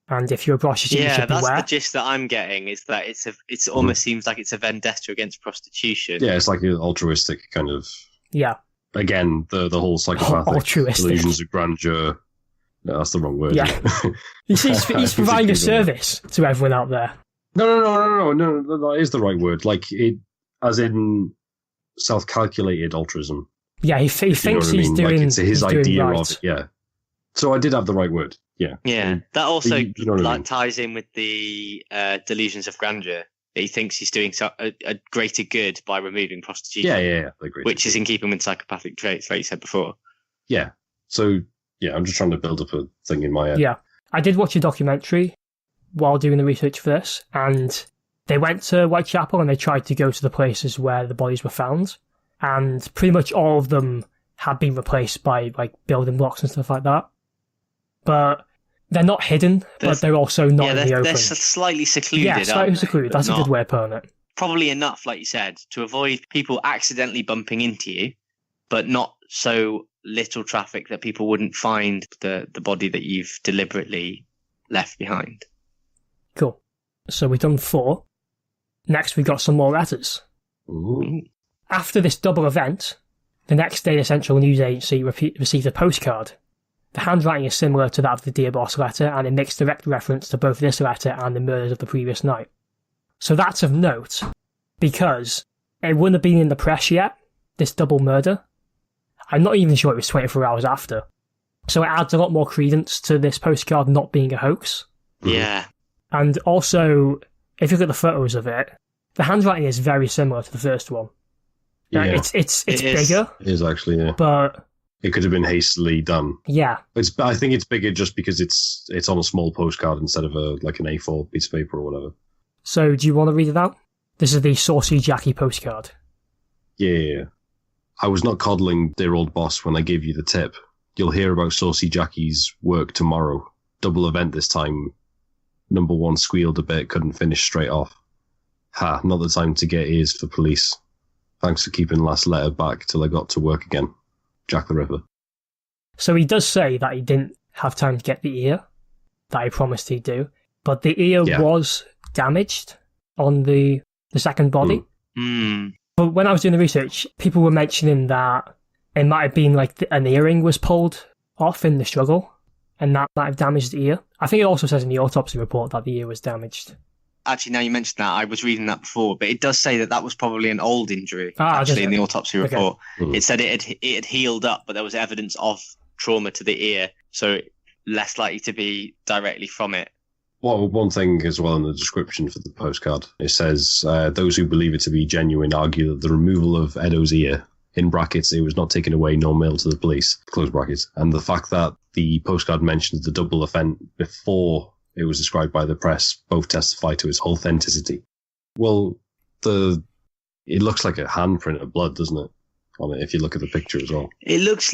And if you're a prostitute, you should beware. Yeah, that's the gist that I'm getting, is that it almost seems like it's a vendetta against prostitution. Yeah, it's like an altruistic kind of... Yeah. Again, the whole psychopathic delusions of grandeur. No, that's the wrong word. Yeah. he's providing a service to everyone out there. No, that is the right word. Like, it, as in self-calculated altruism. Yeah, he thinks he's doing... Like, it's his idea right. of it, yeah. So I did have the right word, yeah. Yeah, that also ties in with the delusions of grandeur. He thinks he's doing a greater good by removing prostitution. Yeah. Which is in keeping with psychopathic traits, like you said before. Yeah. So, yeah, I'm just trying to build up a thing in my head. Yeah. I did watch a documentary while doing the research for this, and they went to Whitechapel and they tried to go to the places where the bodies were found, and pretty much all of them had been replaced by, like, building blocks and stuff like that. But they're not hidden, but they're also not in the open. They're slightly secluded. Yeah, slightly secluded. That's a good way of putting it. Probably enough, like you said, to avoid people accidentally bumping into you, but not so little traffic that people wouldn't find the body that you've deliberately left behind. Cool. So we've done 4. Next, we got some more letters. Ooh. After this double event, the next day the Central News Agency received a postcard. The handwriting is similar to that of the Dear Boss letter, and it makes direct reference to both this letter and the murders of the previous night. So that's of note, because it wouldn't have been in the press yet, this double murder. I'm not even sure it was 24 hours after. So it adds a lot more credence to this postcard not being a hoax. Yeah. And also, if you look at the photos of it, the handwriting is very similar to the first one. Yeah. It's bigger. It is actually, yeah. But It could have been hastily done. Yeah. I think it's bigger just because it's on a small postcard instead of an A4 piece of paper or whatever. So, do you want to read it out? This is the Saucy Jackie postcard. Yeah. I was not coddling, dear old boss, when I gave you the tip. You'll hear about Saucy Jackie's work tomorrow. Double event this time. Number 1 squealed a bit, couldn't finish straight off. Ha, not the time to get ears for police. Thanks for keeping last letter back till I got to work again. Jack the Ripper. So he does say that he didn't have time to get the ear that he promised he'd do, but the ear was damaged on the second body. But when I was doing the research, people were mentioning that it might have been like an earring was pulled off in the struggle, and that might have damaged the ear. I think it also says in the autopsy report that the ear was damaged. Actually, now you mentioned that, I was reading that before, but it does say that was probably an old injury, in the autopsy report. Okay. It said it had healed up, but there was evidence of trauma to the ear, so less likely to be directly from it. Well, one thing as well in the description for the postcard, it says, those who believe it to be genuine argue that the removal of Edo's ear, in brackets, it was not taken away nor mailed to the police, close brackets, and the fact that the postcard mentions the double offence before it was described by the press, both testify to its authenticity. Well, it looks like a handprint of blood, doesn't it? On it, if you look at the picture as well. It looks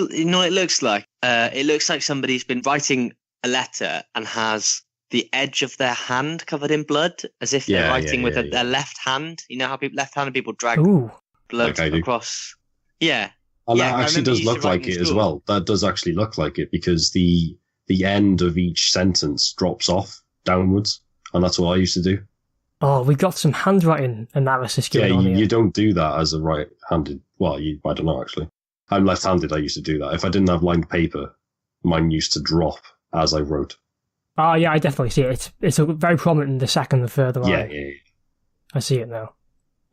like somebody's been writing a letter and has the edge of their hand covered in blood, as if they're writing with their left hand. You know how left-handed people drag blood across. Yeah. And that actually does look like it as well. That does actually look like it, because the end of each sentence drops off downwards, and that's what I used to do. Oh, we got some handwriting analysis going on here. You don't do that as a right-handed... Well, I don't know, actually. I'm left-handed, I used to do that. If I didn't have lined paper, mine used to drop as I wrote. Oh, yeah, I definitely see it. It's very prominent in the second and third line. Yeah. I see it now.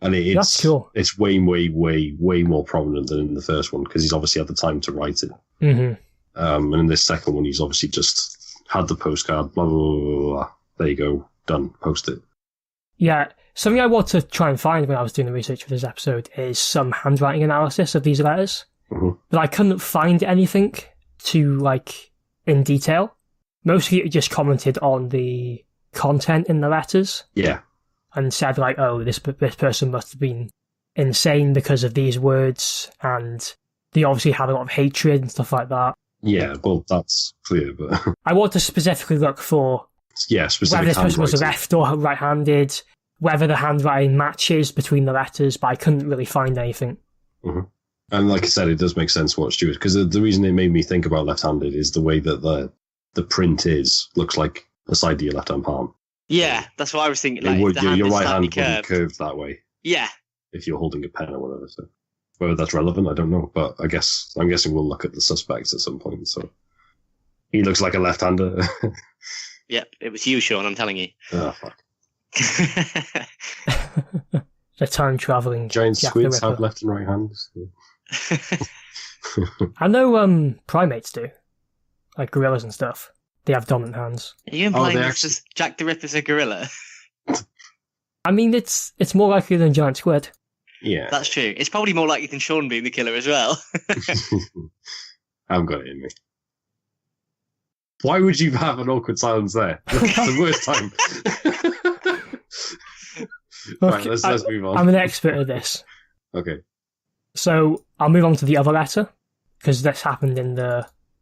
And that's cool. It's way, way, way, way more prominent than in the first one, because he's obviously had the time to write it. Mm-hmm. And in this second one, he's obviously just had the postcard, blah, blah, blah, blah, blah. There you go, done, post it. Yeah, something I want to try and find when I was doing the research for this episode is some handwriting analysis of these letters. Mm-hmm. But I couldn't find anything in detail. Mostly it just commented on the content in the letters. Yeah. And said, this person must have been insane because of these words, and they obviously had a lot of hatred and stuff like that. Yeah, well, that's clear, but... I want to specifically look for specific whether this person was left or right-handed, whether the handwriting matches between the letters, but I couldn't really find anything. Mm-hmm. And like I said, it does make sense what Stuart... Because the reason it made me think about left-handed is the way that the print looks like the side of your left-hand palm. Yeah, that's what I was thinking. Your right hand wouldn't curve that way. Yeah. If you're holding a pen or whatever. So whether that's relevant, I don't know. But I'm guessing we'll look at the suspects at some point. So he looks like a left-hander. Yep, it was you, Sean. I'm telling you. Oh, fuck. The time-travelling giant squids have left and right hands. I know primates do, like gorillas and stuff. They have dominant hands. Are you implying Jack the Ripper's a gorilla? I mean, it's more likely than a giant squid. Yeah. That's true. It's probably more likely than Sean being the killer as well. I haven't got it in me. Why would you have an awkward silence there? That's the worst time. Okay, right, let's move on. I'm an expert at this. Okay. So I'll move on to the other letter, because this happened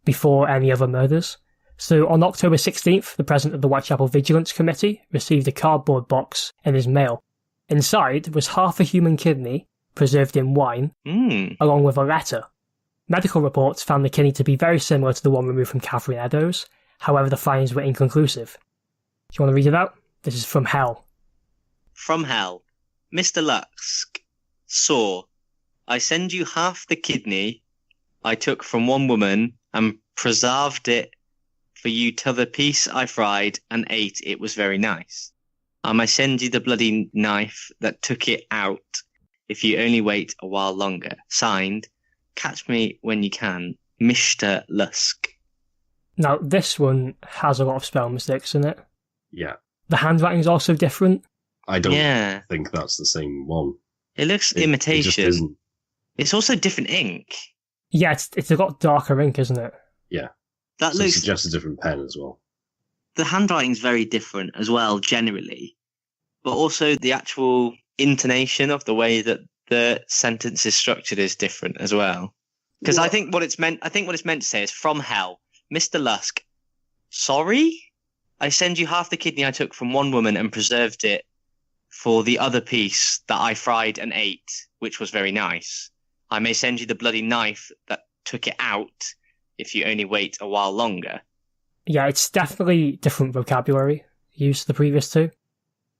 before any other murders. So on October 16th, the president of the Whitechapel Vigilance Committee received a cardboard box in his mail. Inside was half a human kidney, preserved in wine, along with a letter. Medical reports found the kidney to be very similar to the one removed from Catherine Eddowes. However, the findings were inconclusive. Do you want to read it out? This is from Hell. From Hell. Mr. Lusk, saw, I send you half the kidney I took from one woman and preserved it for you t'other piece I fried and ate. It was very nice. I may send you the bloody knife that took it out if you only wait a while longer. Signed, catch me when you can, Mr. Lusk. Now, this one has a lot of spell mistakes in it. Yeah. The handwriting is also different. I don't think that's the same one. It looks imitation. It just isn't. It's also different ink. Yeah, it's a lot darker ink, isn't it? That So it looks. suggests a different pen as well. The handwriting's very different as well, generally, but also the actual intonation of the way that the sentence is structured is different as well. Because I think what it's meant to say is, from hell, Mr. Lusk. Sorry, I send you half the kidney I took from one woman and preserved it for the other piece that I fried and ate, which was very nice. I may send you the bloody knife that took it out if you only wait a while longer. Yeah, it's definitely different vocabulary used to the previous two.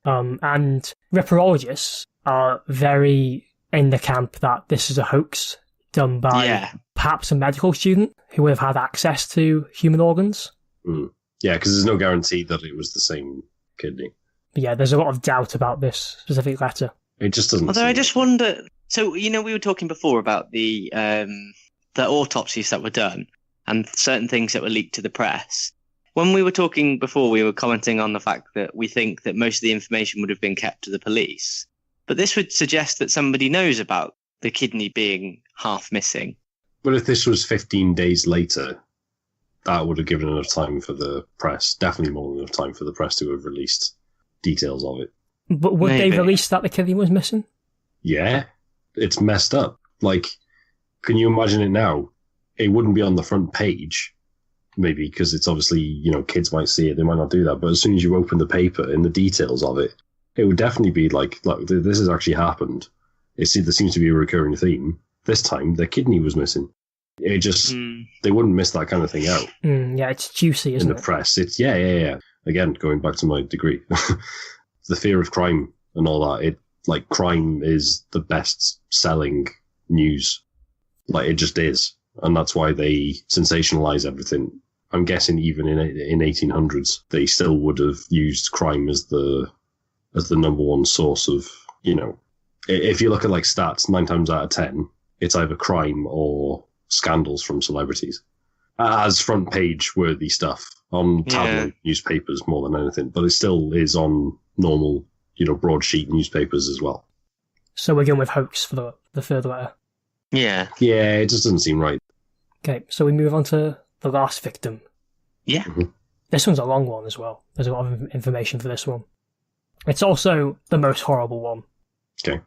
And ripperologists are very in the camp that this is a hoax done by perhaps a medical student who would have had access to human organs. Yeah, because there's no guarantee that it was the same kidney. But yeah, there's a lot of doubt about this specific letter. It just doesn't. Although I just wonder. So we were talking before about the autopsies that were done and certain things that were leaked to the press. When we were talking before, we were commenting on the fact that we think that most of the information would have been kept to the police. But this would suggest that somebody knows about the kidney being half missing. But if this was 15 days later, that would have given enough time for the press, definitely more than enough time for the press to have released details of it. But would Maybe. they release that the kidney was missing? Yeah, it's messed up. Like, can you imagine it now? It wouldn't be on the front page, maybe, because it's obviously, kids might see it, they might not do that. But as soon as you open the paper in the details of it, it would definitely be like, look, this has actually happened. There seems to be a recurring theme. This time, the kidney was missing. It just, they wouldn't miss that kind of thing out. Yeah, it's juicy, isn't in the press. It's, yeah. Again, going back to my degree, the fear of crime and all that, crime is the best selling news. Like, it just is. And that's why they sensationalize everything. I'm guessing even in 1800s, they still would have used crime as the number one source of, if you look at stats, 9 times out of 10, it's either crime or scandals from celebrities as front page worthy stuff on tabloid newspapers more than anything, but it still is on normal, broadsheet newspapers as well. So we're going with hoax for the third letter. Yeah. Yeah, it just doesn't seem right. Okay, so we move on to the last victim. Yeah. Mm-hmm. This one's a long one as well. There's a lot of information for this one. It's also the most horrible one. Okay.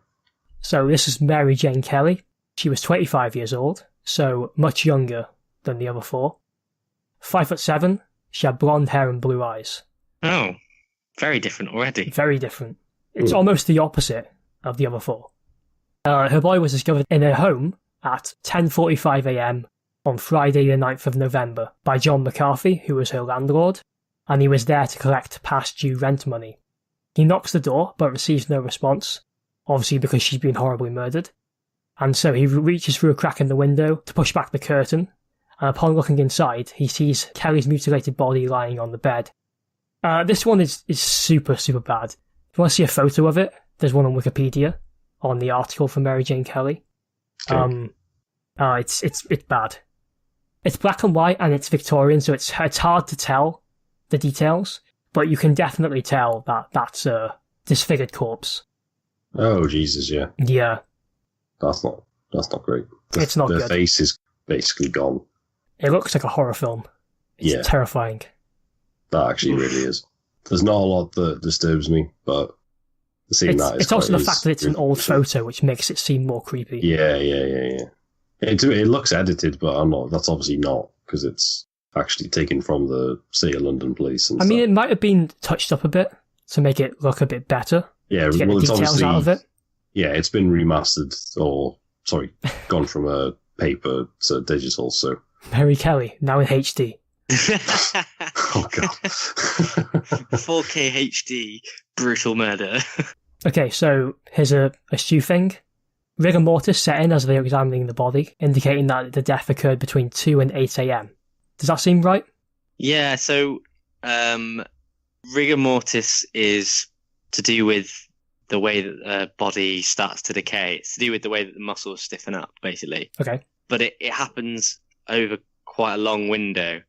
So this is Mary Jane Kelly. She was 25 years old, so much younger than the other four. 5'7", she had blonde hair and blue eyes. Oh, very different already. Very different. It's almost the opposite of the other four. Her body was discovered in her home at 10:45 a.m. on Friday the 9th of November by John McCarthy, who was her landlord, and he was there to collect past due rent money. He knocks the door, but receives no response, obviously because she's been horribly murdered. And so he reaches through a crack in the window to push back the curtain, and upon looking inside, he sees Kelly's mutilated body lying on the bed. This one is super, super bad. If you want to see a photo of it, there's one on Wikipedia, on the article for Mary Jane Kelly. Okay. It's bad. It's black and white, and it's Victorian, so it's hard to tell the details, but you can definitely tell that that's a disfigured corpse. Oh, Jesus, yeah. Yeah. That's not great. It's not the good. face is basically gone. It looks like a horror film. It's terrifying. That actually really is. There's not a lot that disturbs me, but seeing that is it's also the is fact that it's an old photo, which makes it seem more creepy. Yeah. It looks edited, but that's obviously not, because it's actually taken from the City of London police. And I mean, it might have been touched up a bit to make it look a bit better. Yeah, to get well, the it's details obviously out of it. Yeah, it's been remastered, gone from a paper to digital. So Mary Kelly now in HD. oh god, 4K HD brutal murder. Okay, so here's a stew thing. Rigor mortis set in as they were examining the body, indicating that the death occurred between 2 and 8 a.m. Does that seem right? Yeah, so rigor mortis is to do with the way that the body starts to decay. It's to do with the way that the muscles stiffen up, basically. Okay. But it happens over quite a long window.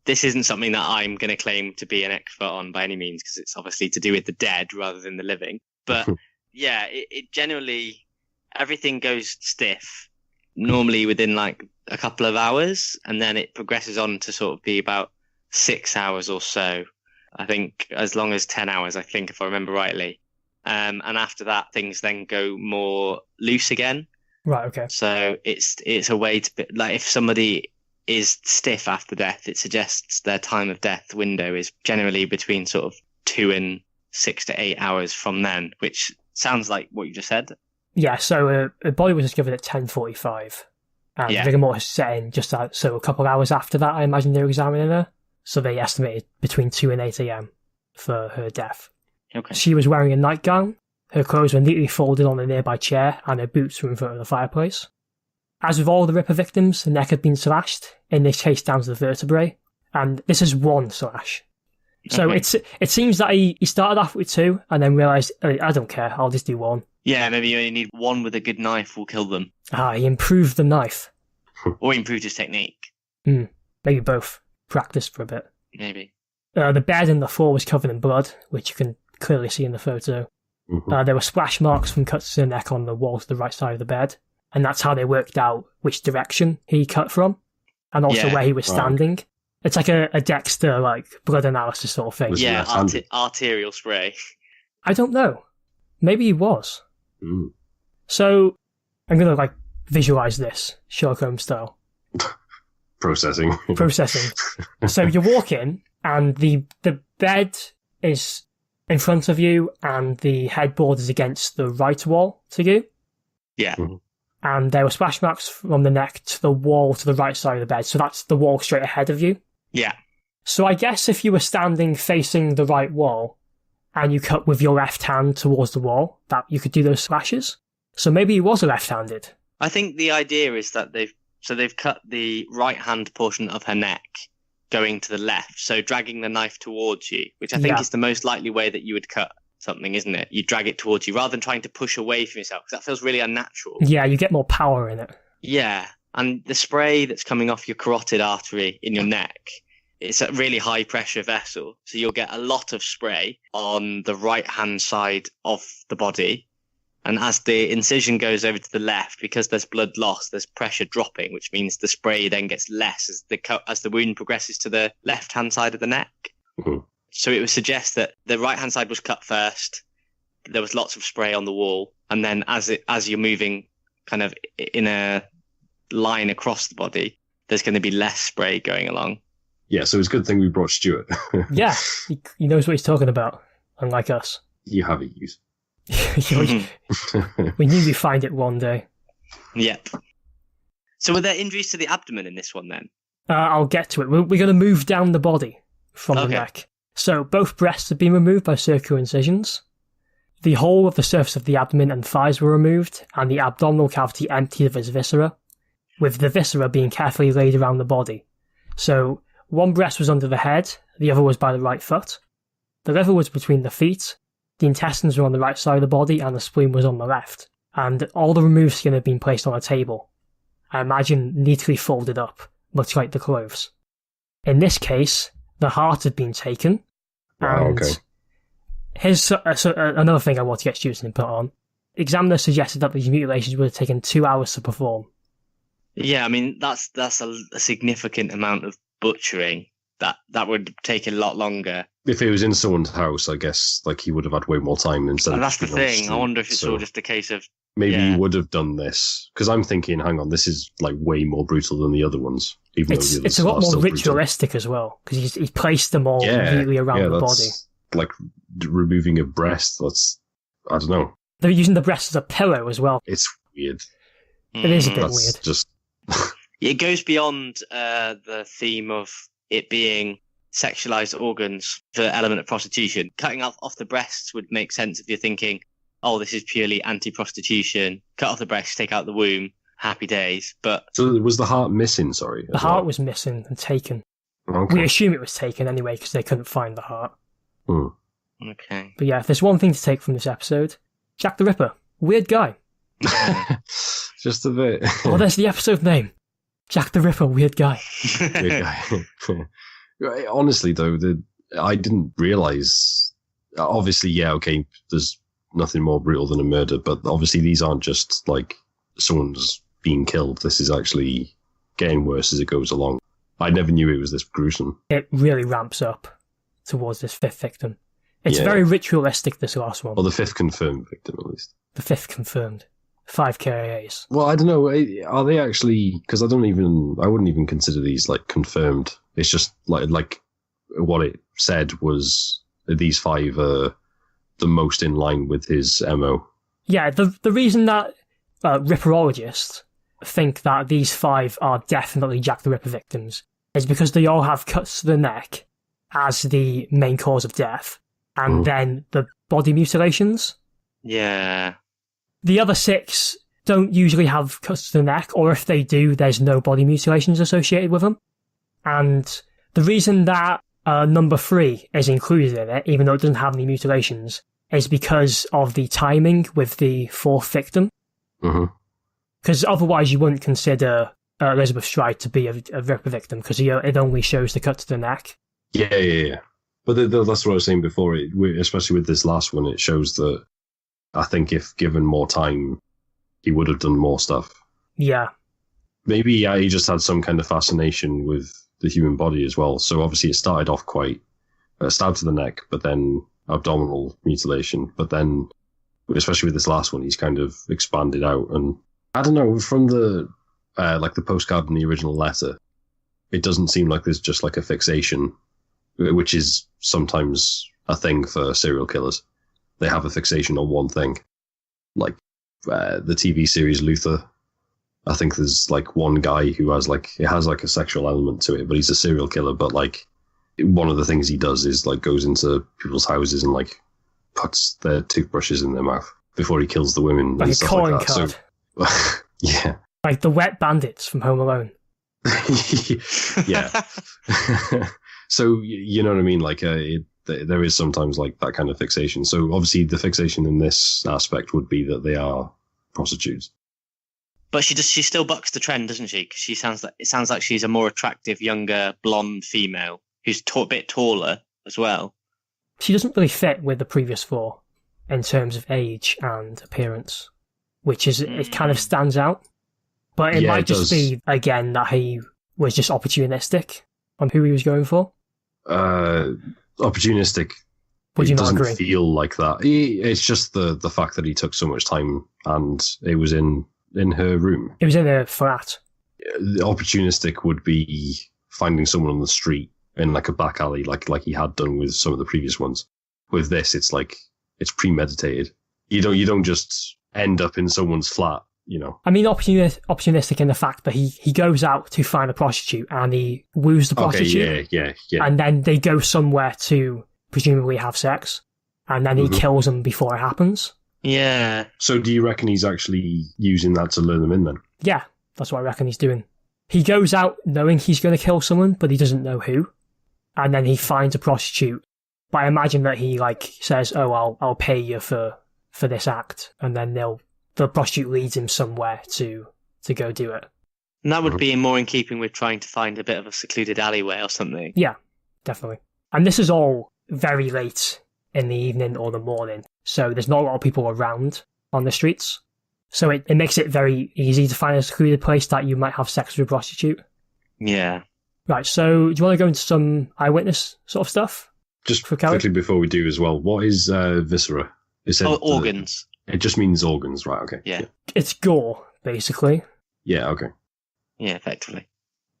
This isn't something that I'm going to claim to be an expert on by any means, because it's obviously to do with the dead rather than the living. But yeah, it generally, everything goes stiff normally within like a couple of hours, and then it progresses on to sort of be about 6 hours or so. I think as long as 10 hours, I think, if I remember rightly. And after that, things then go more loose again. Right, okay. So it's a way to be, like, if somebody is stiff after death, it suggests their time of death window is generally between sort of 2 and 6 to 8 hours from then, which sounds like what you just said. Yeah, so a body was discovered at 10:45, and rigor mortis set in just out, so a couple of hours after that, I imagine they were examining her. So they estimated between 2 and 8 a.m. for her death. Okay. She was wearing a nightgown, her clothes were neatly folded on a nearby chair, and her boots were in front of the fireplace. As with all the Ripper victims, the neck had been slashed, in this case down to the vertebrae, and this is one slash. So it seems that he started off with 2, and then realised, I don't care, I'll just do 1. Yeah, maybe you only need 1 with a good knife will kill them. He improved the knife. Or improved his technique. Maybe both. Practiced for a bit. Maybe. The bed and the floor was covered in blood, which you can clearly see in the photo. There were splash marks from cuts to the neck on the wall to the right side of the bed, and that's how they worked out which direction he cut from, and also where he was standing. It's like a Dexter, like, blood analysis sort of thing. Yeah, arterial spray. I don't know. Maybe he was. So, I'm going to, like, visualise this, Sherlock Holmes style. Processing. So you walk in, and the bed is in front of you, and the headboard is against the right wall to you. Yeah. And there were splash marks from the neck to the wall to the right side of the bed, so that's the wall straight ahead of you. Yeah. So I guess if you were standing facing the right wall, and you cut with your left hand towards the wall, that you could do those slashes. So maybe he was left-handed. I think the idea is that they've cut the right hand portion of her neck going to the left, so dragging the knife towards you, which I think is the most likely way that you would cut something, isn't it? You drag it towards you rather than trying to push away from yourself, because that feels really unnatural. Yeah, you get more power in it. Yeah, and the spray that's coming off your carotid artery in your neck, it's a really high pressure vessel, so you'll get a lot of spray on the right hand side of the body. And as the incision goes over to the left, because there's blood loss, there's pressure dropping, which means the spray then gets less as the wound progresses to the left-hand side of the neck. So it would suggest that the right-hand side was cut first. There was lots of spray on the wall, and then as you're moving kind of in a line across the body, there's going to be less spray going along. Yeah, so it's a good thing we brought Stuart. Yeah, he knows what he's talking about, unlike us. You have a use. We knew we'd find it one day. Yep. So were there injuries to the abdomen in this one then? I'll get to it. We're going to move down the body from the neck. So both breasts have been removed by circular incisions. The whole of the surface of the abdomen and thighs were removed, and the abdominal cavity emptied of its viscera, with the viscera being carefully laid around the body. So one breast was under the head, the other was by the right foot. The liver was between the feet. The intestines were on the right side of the body, and the spleen was on the left. And all the removed skin had been placed on a table. I imagine neatly folded up, much like the clothes. In this case, the heart had been taken. And here's another thing I want to get students' input on. Examiner suggested that these mutilations would have taken 2 hours to perform. Yeah, I mean, that's a significant amount of butchering. That would take a lot longer. If it was in someone's house, I guess like he would have had way more time instead. And that's the thing. I wonder if it's all just a case of maybe he would have done this, because I'm thinking, hang on, this is like way more brutal than the other ones. Even though it's a lot more ritualistic as well, because he's placed them all neatly around the body. Like removing a breast. That's, I don't know. They're using the breast as a pillow as well. It's weird. It is a bit weird. Just it goes beyond the theme of it being sexualized organs for the element of prostitution. Cutting off the breasts would make sense if you're thinking, oh, this is purely anti-prostitution. Cut off the breasts, take out the womb, happy days. But so was the heart missing? Sorry, the heart was missing and taken. Okay. We assume it was taken anyway because they couldn't find the heart. Okay. But yeah, if there's one thing to take from this episode, Jack the Ripper, weird guy. Just a bit. Oh, there's the episode name. Jack the Ripper, weird guy. Weird guy. Honestly, though, I didn't realise. Obviously, there's nothing more brutal than a murder, but obviously these aren't just like someone's being killed. This is actually getting worse as it goes along. I never knew it was this gruesome. It really ramps up towards this fifth victim. It's very ritualistic, this last one. Or the fifth confirmed victim, at least. The fifth confirmed. 5 KIAs. Well, I don't know. Are they actually... Because I wouldn't even consider these, like, confirmed. It's just, like what it said was these 5 are the most in line with his MO. Yeah, the reason that Ripperologists think that these 5 are definitely Jack the Ripper victims is because they all have cuts to the neck as the main cause of death, and then the body mutilations. Yeah. The other 6 don't usually have cuts to the neck, or if they do, there's no body mutilations associated with them. And the reason that number 3 is included in it, even though it doesn't have any mutilations, is because of the timing with the 4th victim. Because otherwise you wouldn't consider Elizabeth Stride to be a Ripper victim, because it only shows the cut to the neck. Yeah. But that's what I was saying before, especially with this last one, it shows that I think if given more time, he would have done more stuff. Yeah. Maybe he just had some kind of fascination with the human body as well. So obviously it started off quite stab to the neck, but then abdominal mutilation. But then, especially with this last one, he's kind of expanded out. And I don't know, from the like the postcard and the original letter, it doesn't seem like there's just like a fixation, which is sometimes a thing for serial killers. They have a fixation on one thing. Like the TV series Luther, I think there's like one guy who has like a sexual element to it, but he's a serial killer. But like one of the things he does is like goes into people's houses and like puts their toothbrushes in their mouth before he kills the women like and a stuff calling like that. card. So yeah. Like the wet bandits from Home Alone. Yeah. So you know what I mean? Like there is sometimes like that kind of fixation. So obviously the fixation in this aspect would be that they are prostitutes. But she still bucks the trend, doesn't she? Because it sounds like she's a more attractive, younger, blonde female who's a bit taller as well. She doesn't really fit with the previous 4 in terms of age and appearance, which is it kind of stands out. But it might just be again that he was just opportunistic on who he was going for. Opportunistic. Would you not doesn't agree? Feel like that. It's just the fact that he took so much time and it was in her room. It was in a flat. The opportunistic would be finding someone on the street in like a back alley, like he had done with some of the previous ones. With this, it's like it's premeditated. You don't just end up in someone's flat, you know. I mean, opportunistic in the fact that he goes out to find a prostitute and he woos the prostitute. Yeah. And then they go somewhere to presumably have sex, and then he kills them before it happens. Yeah. So do you reckon he's actually using that to lure them in then? Yeah, that's what I reckon he's doing. He goes out knowing he's going to kill someone, but he doesn't know who. And then he finds a prostitute. But I imagine that he like says, "Oh, I'll pay you for this act," and then the prostitute leads him somewhere to go do it. And that would be more in keeping with trying to find a bit of a secluded alleyway or something. Yeah, definitely. And this is all very late in the evening or the morning, so there's not a lot of people around on the streets. So it makes it very easy to find a secluded place that you might have sex with a prostitute. Yeah. Right, so do you want to go into some eyewitness sort of stuff? Just quickly before we do as well, what is viscera? Organs. It just means organs, right? Okay. Yeah. It's gore, basically. Yeah, okay. Yeah, effectively.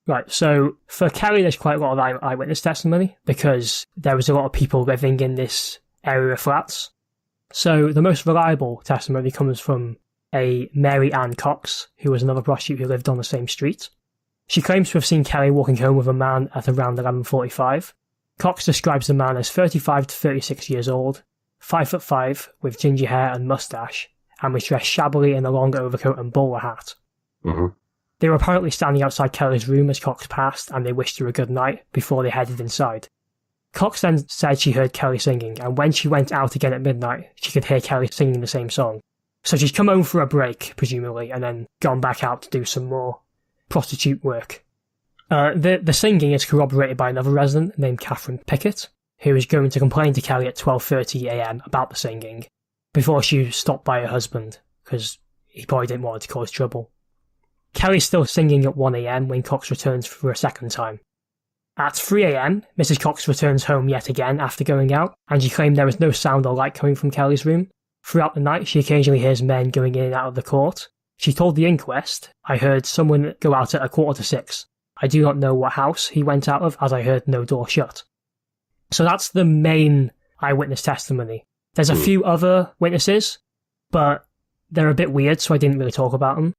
Right, so for Kelly, there's quite a lot of eyewitness testimony because there was a lot of people living in this area of flats. So the most reliable testimony comes from a Mary Ann Cox, who was another prostitute who lived on the same street. She claims to have seen Kelly walking home with a man at around 11:45. Cox describes the man as 35 to 36 years old, 5'5", with ginger hair and moustache, and was dressed shabbily in a long overcoat and bowler hat. Mm-hmm. They were apparently standing outside Kelly's room as Cox passed, and they wished her a good night before they headed inside. Cox then said she heard Kelly singing, and when she went out again at midnight, she could hear Kelly singing the same song. So she's come home for a break, presumably, and then gone back out to do some more prostitute work. The singing is corroborated by another resident named Catherine Pickett, who was going to complain to Kelly at 12:30 a.m. about the singing, before she was stopped by her husband, because he probably didn't want her to cause trouble. Kelly's still singing at 1 a.m. when Cox returns for a second time. At 3 a.m, Mrs. Cox returns home yet again after going out, and she claimed there was no sound or light coming from Kelly's room. Throughout the night, she occasionally hears men going in and out of the court. She told the inquest, "I heard someone go out at 5:45. I do not know what house he went out of, as I heard no door shut." So that's the main eyewitness testimony. There's a few other witnesses, but they're a bit weird, so I didn't really talk about them.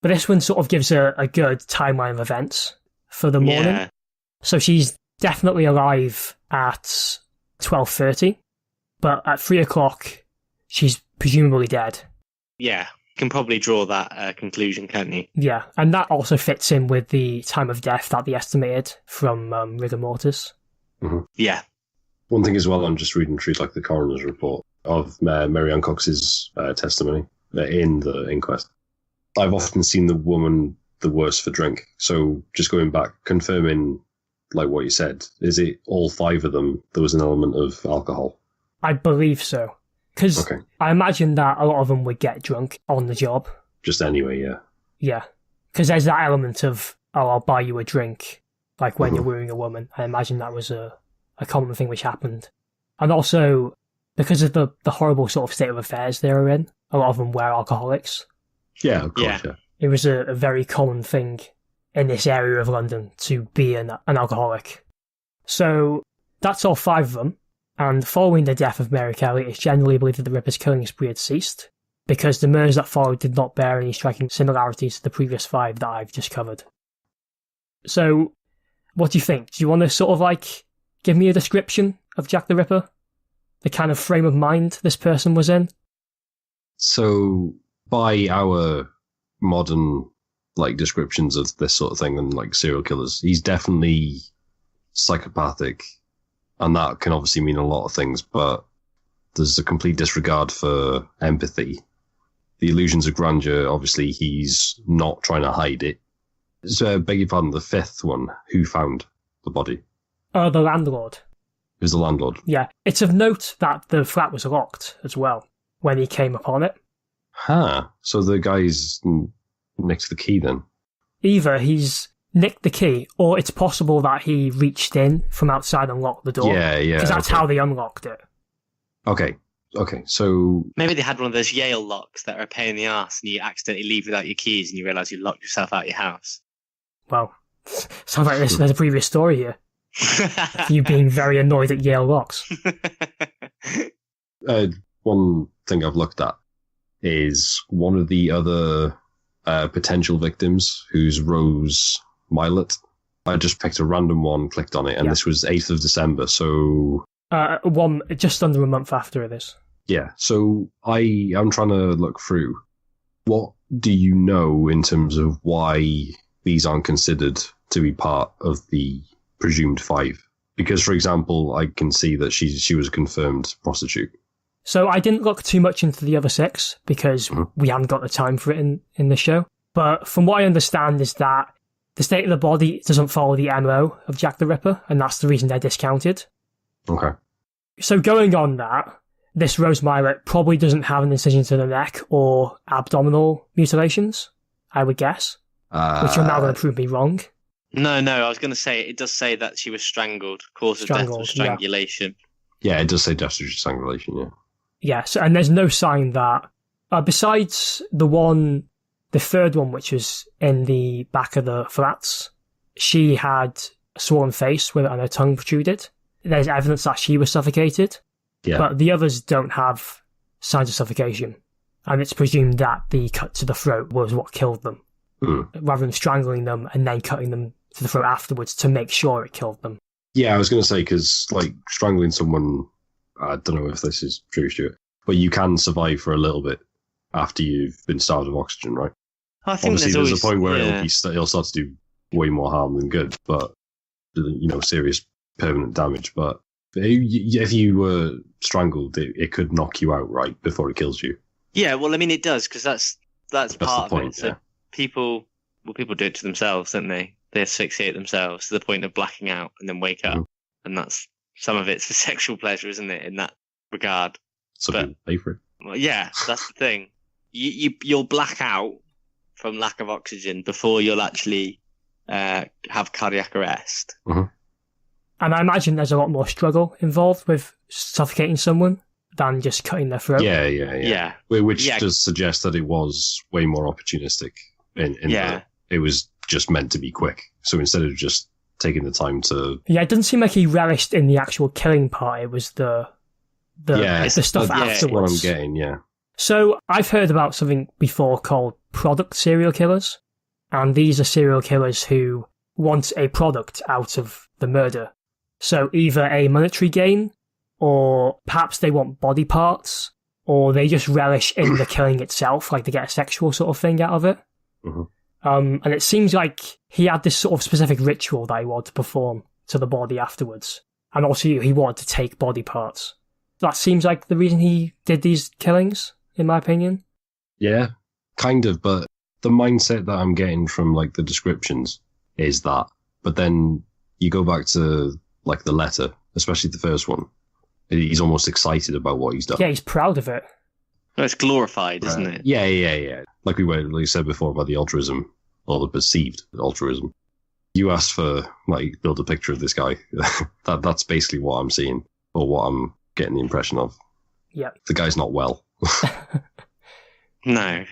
But this one sort of gives a good timeline of events for the morning. Yeah. So she's definitely alive at 12:30, but at 3 o'clock, she's presumably dead. Yeah, you can probably draw that conclusion, can't you? Yeah, and that also fits in with the time of death that they estimated from rigor mortis. Mm-hmm. Yeah. One thing as well, I'm just reading through like the coroner's report of Mary Ann Cox's testimony in the inquest. I've often seen the woman the worse for drink. So just going back, confirming like what you said, is it all 5 of them there was an element of alcohol? I believe so. Because I imagine that a lot of them would get drunk on the job. Just anyway, yeah. Yeah. Because there's that element of, "Oh, I'll buy you a drink," like when you're wooing a woman. I imagine that was a common thing which happened. And also, because of the horrible sort of state of affairs they were in, a lot of them were alcoholics. Yeah, of course, yeah. It was a very common thing in this area of London to be an alcoholic. So that's all 5 of them. And following the death of Mary Kelly, it's generally believed that the Ripper's killing spree had ceased, because the murders that followed did not bear any striking similarities to the previous 5 that I've just covered. So, what do you think? Do you want to sort of like give me a description of Jack the Ripper? The kind of frame of mind this person was in? So, by our modern like descriptions of this sort of thing and like serial killers, he's definitely psychopathic, and that can obviously mean a lot of things, but there's a complete disregard for empathy. The illusions of grandeur, obviously he's not trying to hide it. So, beg your pardon, the 5th one, who found the body? The landlord. It was the landlord. Yeah. It's of note that the flat was locked as well when he came upon it. So the guy's nicked the key then? Either he's nicked the key, or it's possible that he reached in from outside and locked the door. Yeah. Because that's how they unlocked it. Okay, so... Maybe they had one of those Yale locks that are a pain in the arse, and you accidentally leave without your keys and you realise you locked yourself out of your house. Well, sounds like there's a previous story here. You being very annoyed at Yale locks. One thing I've looked at is one of the other potential victims, who's Rose Milet. I just picked a random one, clicked on it, and this was 8th of December, so... one just under a month after this. Yeah, so I am trying to look through. What do you know in terms of why these aren't considered to be part of the presumed 5? Because, for example, I can see that she was a confirmed prostitute. So I didn't look too much into the other 6 because we haven't got the time for it in the show. But from what I understand is that the state of the body doesn't follow the MO of Jack the Ripper, and that's the reason they're discounted. Okay. So going on that, this Rose Milet probably doesn't have an incision to the neck or abdominal mutilations, I would guess. Which you're now going to prove me wrong. No, I was going to say, it does say that she was strangled. Cause of death was strangulation. Yeah, it does say death through strangulation, yeah. Yeah, so, and there's no sign that, besides the 3rd one, which was in the back of the flats, she had a swollen face and her tongue protruded. There's evidence that she was suffocated, but the others don't have signs of suffocation. And it's presumed that the cut to the throat was what killed them, rather than strangling them and then cutting them to the throat afterwards to make sure it killed them. Yeah, I was going to say, because like strangling someone, I don't know if this is true, Stuart, but you can survive for a little bit after you've been starved of oxygen, right? I think obviously there's a point where it'll start to do way more harm than good, but serious permanent damage. But if you were strangled, it could knock you out right before it kills you. Yeah, well, I mean, it does, because that's part the point, of it. So people do it to themselves, don't they? They asphyxiate themselves to the point of blacking out and then wake up, and that's some of it's for sexual pleasure, isn't it? In that regard, so people pay for it. Well, yeah, that's the thing. You'll black out from lack of oxygen before you'll actually have cardiac arrest. Mm-hmm. And I imagine there's a lot more struggle involved with suffocating someone than just cutting their throat. Yeah. Which does suggest that it was way more opportunistic in that it was just meant to be quick. So instead of just taking the time to... Yeah, it doesn't seem like he relished in the actual killing part. It was the stuff afterwards. That's what I'm getting, yeah. So I've heard about something before called product serial killers. And these are serial killers who want a product out of the murder. So either a monetary gain, or perhaps they want body parts, or they just relish in the killing itself, like they get a sexual sort of thing out of it. Mm-hmm. And it seems like he had this sort of specific ritual that he wanted to perform to the body afterwards. And also he wanted to take body parts. That seems like the reason he did these killings, in my opinion. Yeah, kind of, but the mindset that I'm getting from like the descriptions is that. But then you go back to like the letter, especially the first one. He's almost excited about what he's done. Yeah, he's proud of it. Well, it's glorified, isn't it? Yeah. Like we said before about the altruism, or the perceived altruism. You asked for, like, build a picture of this guy. That's basically what I'm seeing, or what I'm getting the impression of. Yeah. The guy's not well. No.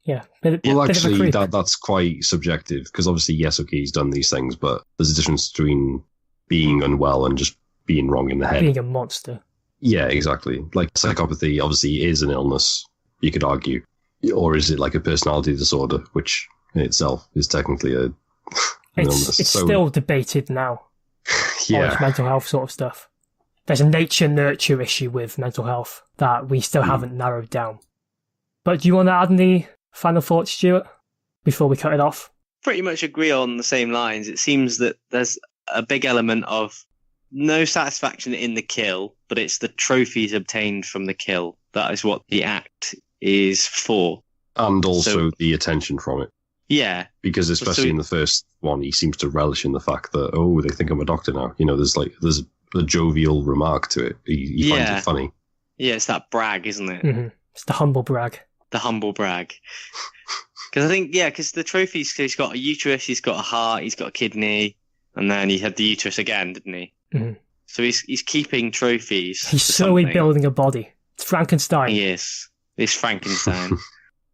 Yeah. Well, actually, that's quite subjective, because obviously, yes, okay, he's done these things, but there's a difference between being unwell and just being wrong in the head. Being a monster. Yeah, exactly. Like, psychopathy obviously is an illness, you could argue. Or is it like a personality disorder, which in itself is technically an illness. It's still debated now. Yeah. On mental health sort of stuff. There's a nature-nurture issue with mental health that we still haven't narrowed down. But do you want to add any final thoughts, Stuart, before we cut it off? Pretty much agree on the same lines. It seems that there's a big element of no satisfaction in the kill, but it's the trophies obtained from the kill. That is what the act is for. And also the attention from it. Yeah. Because especially in the first one, he seems to relish in the fact that, oh, they think I'm a doctor now. You know, there's a jovial remark to it. He finds it funny. Yeah, it's that brag, isn't it? Mm-hmm. It's the humble brag. The humble brag. Because I think, because the trophies, he's got a uterus, he's got a heart, he's got a kidney, and then he had the uterus again, didn't he? Mm-hmm. So he's keeping trophies. He's slowly building a body. It's Frankenstein. He is. It's Frankenstein.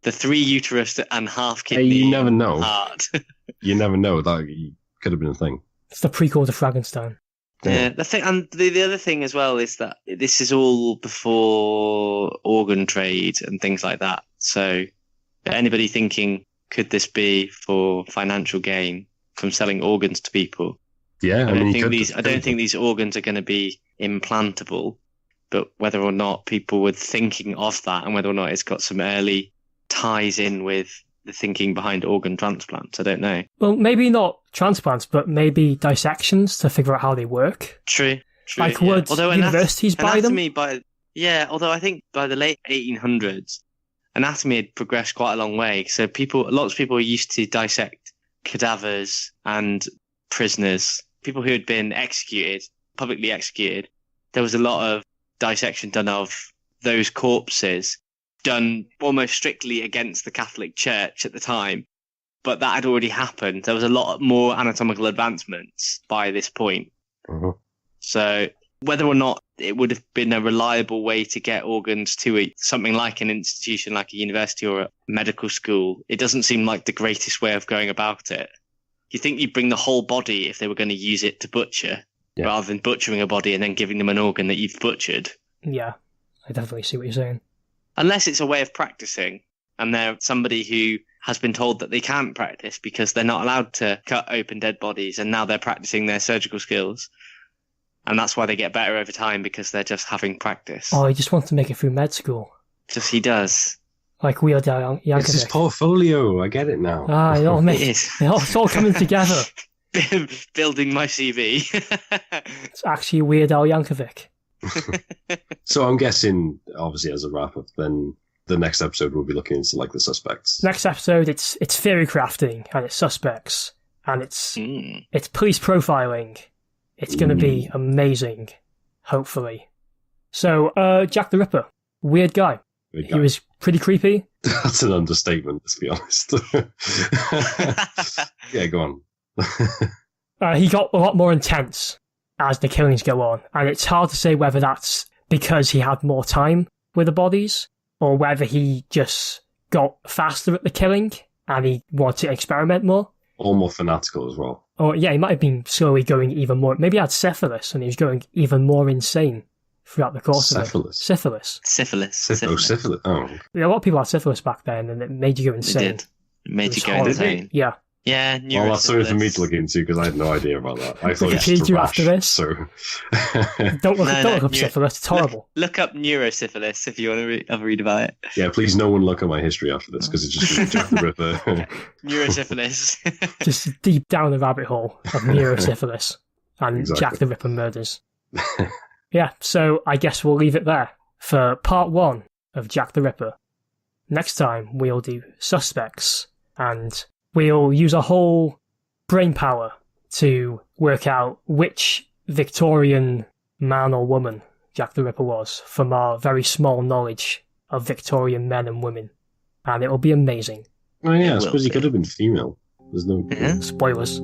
The 3 uterus and half kidney. Hey, you never know. Heart. You never know. That could have been a thing. It's the prequel to Frankenstein. Yeah, the thing, and the other thing as well is that this is all before organ trade and things like that. So, anybody thinking, could this be for financial gain from selling organs to people? Yeah, I don't think these organs are going to be implantable, but whether or not people were thinking of that, and whether or not it's got some early ties in with the thinking behind organ transplants, I don't know. Well, maybe not transplants, but maybe dissections to figure out how they work. True. Like, would universities buy them? Although I think by the late 1800s, anatomy had progressed quite a long way. So lots of people used to dissect cadavers and prisoners, people who had been publicly executed. There was a lot of dissection done of those corpses, done almost strictly against the Catholic Church at the time. But that had already happened. There was a lot more anatomical advancements by this point. Mm-hmm. So whether or not it would have been a reliable way to get organs to something like an institution, like a university or a medical school, it doesn't seem like the greatest way of going about it. You think you'd bring the whole body if they were going to use it to butcher, rather than butchering a body and then giving them an organ that you've butchered. Yeah, I definitely see what you're saying. Unless it's a way of practicing, and they're somebody who has been told that they can't practice because they're not allowed to cut open dead bodies, and now they're practicing their surgical skills. And that's why they get better over time, because they're just having practice. Oh, he just wants to make it through med school. Just he does. Like Weird Al Yankovic. It's his portfolio. I get it now. It all makes it's all coming together. Building my CV. It's actually Weird Al Yankovic. So I'm guessing, obviously, as a wrap-up, then the next episode we'll be looking into like the suspects. Next episode, it's theory crafting and it's suspects and it's police profiling. It's going to be amazing, hopefully. So, Jack the Ripper, weird guy. Big He guy. was pretty creepy. That's an understatement, let's be honest. Yeah, go on. He got a lot more intense as the killings go on, and it's hard to say whether that's because he had more time with the bodies, or whether he just got faster at the killing and he wanted to experiment more. All more fanatical as well. Or, yeah, he might have been slowly going even more. Maybe he had syphilis and he was going even more insane throughout the course of it. Syphilis? Syphilis. Oh. Yeah, a lot of people had syphilis back then, and it made you go They insane. did. It made It you was go horrible. insane. Yeah. Yeah, Well, that's something for me neurosyphilis. to look into because I had no idea about that. I thought Look it at was just you a rash, after this. So Don't look, No, don't no, look up you- syphilis. It's horrible. Look up neurosyphilis if you want to have a read about it. yeah, please no one look at my history after this because it's just Jack the Ripper. Neurosyphilis. Just deep down the rabbit hole of neurosyphilis and Exactly. Jack the Ripper murders. Yeah, so I guess we'll leave it there for part 1 of Jack the Ripper. Next time we'll do suspects, and we'll use our whole brain power to work out which Victorian man or woman Jack the Ripper was from our very small knowledge of Victorian men and women. And it'll be amazing. Oh yeah, I will suppose he be. could have been female. There's no. Yeah. Spoilers.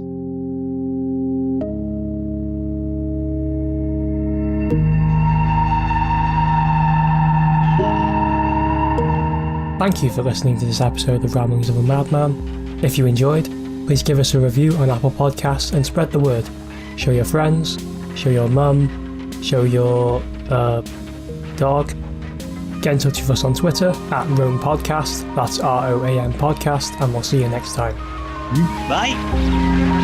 Thank you for listening to this episode of Ramblings of a Madman. If you enjoyed, please give us a review on Apple Podcasts and spread the word. Show your friends, show your mum, show your dog. Get in touch with us on Twitter at Roam Podcast, that's ROAM Podcast, and we'll see you next time. Bye.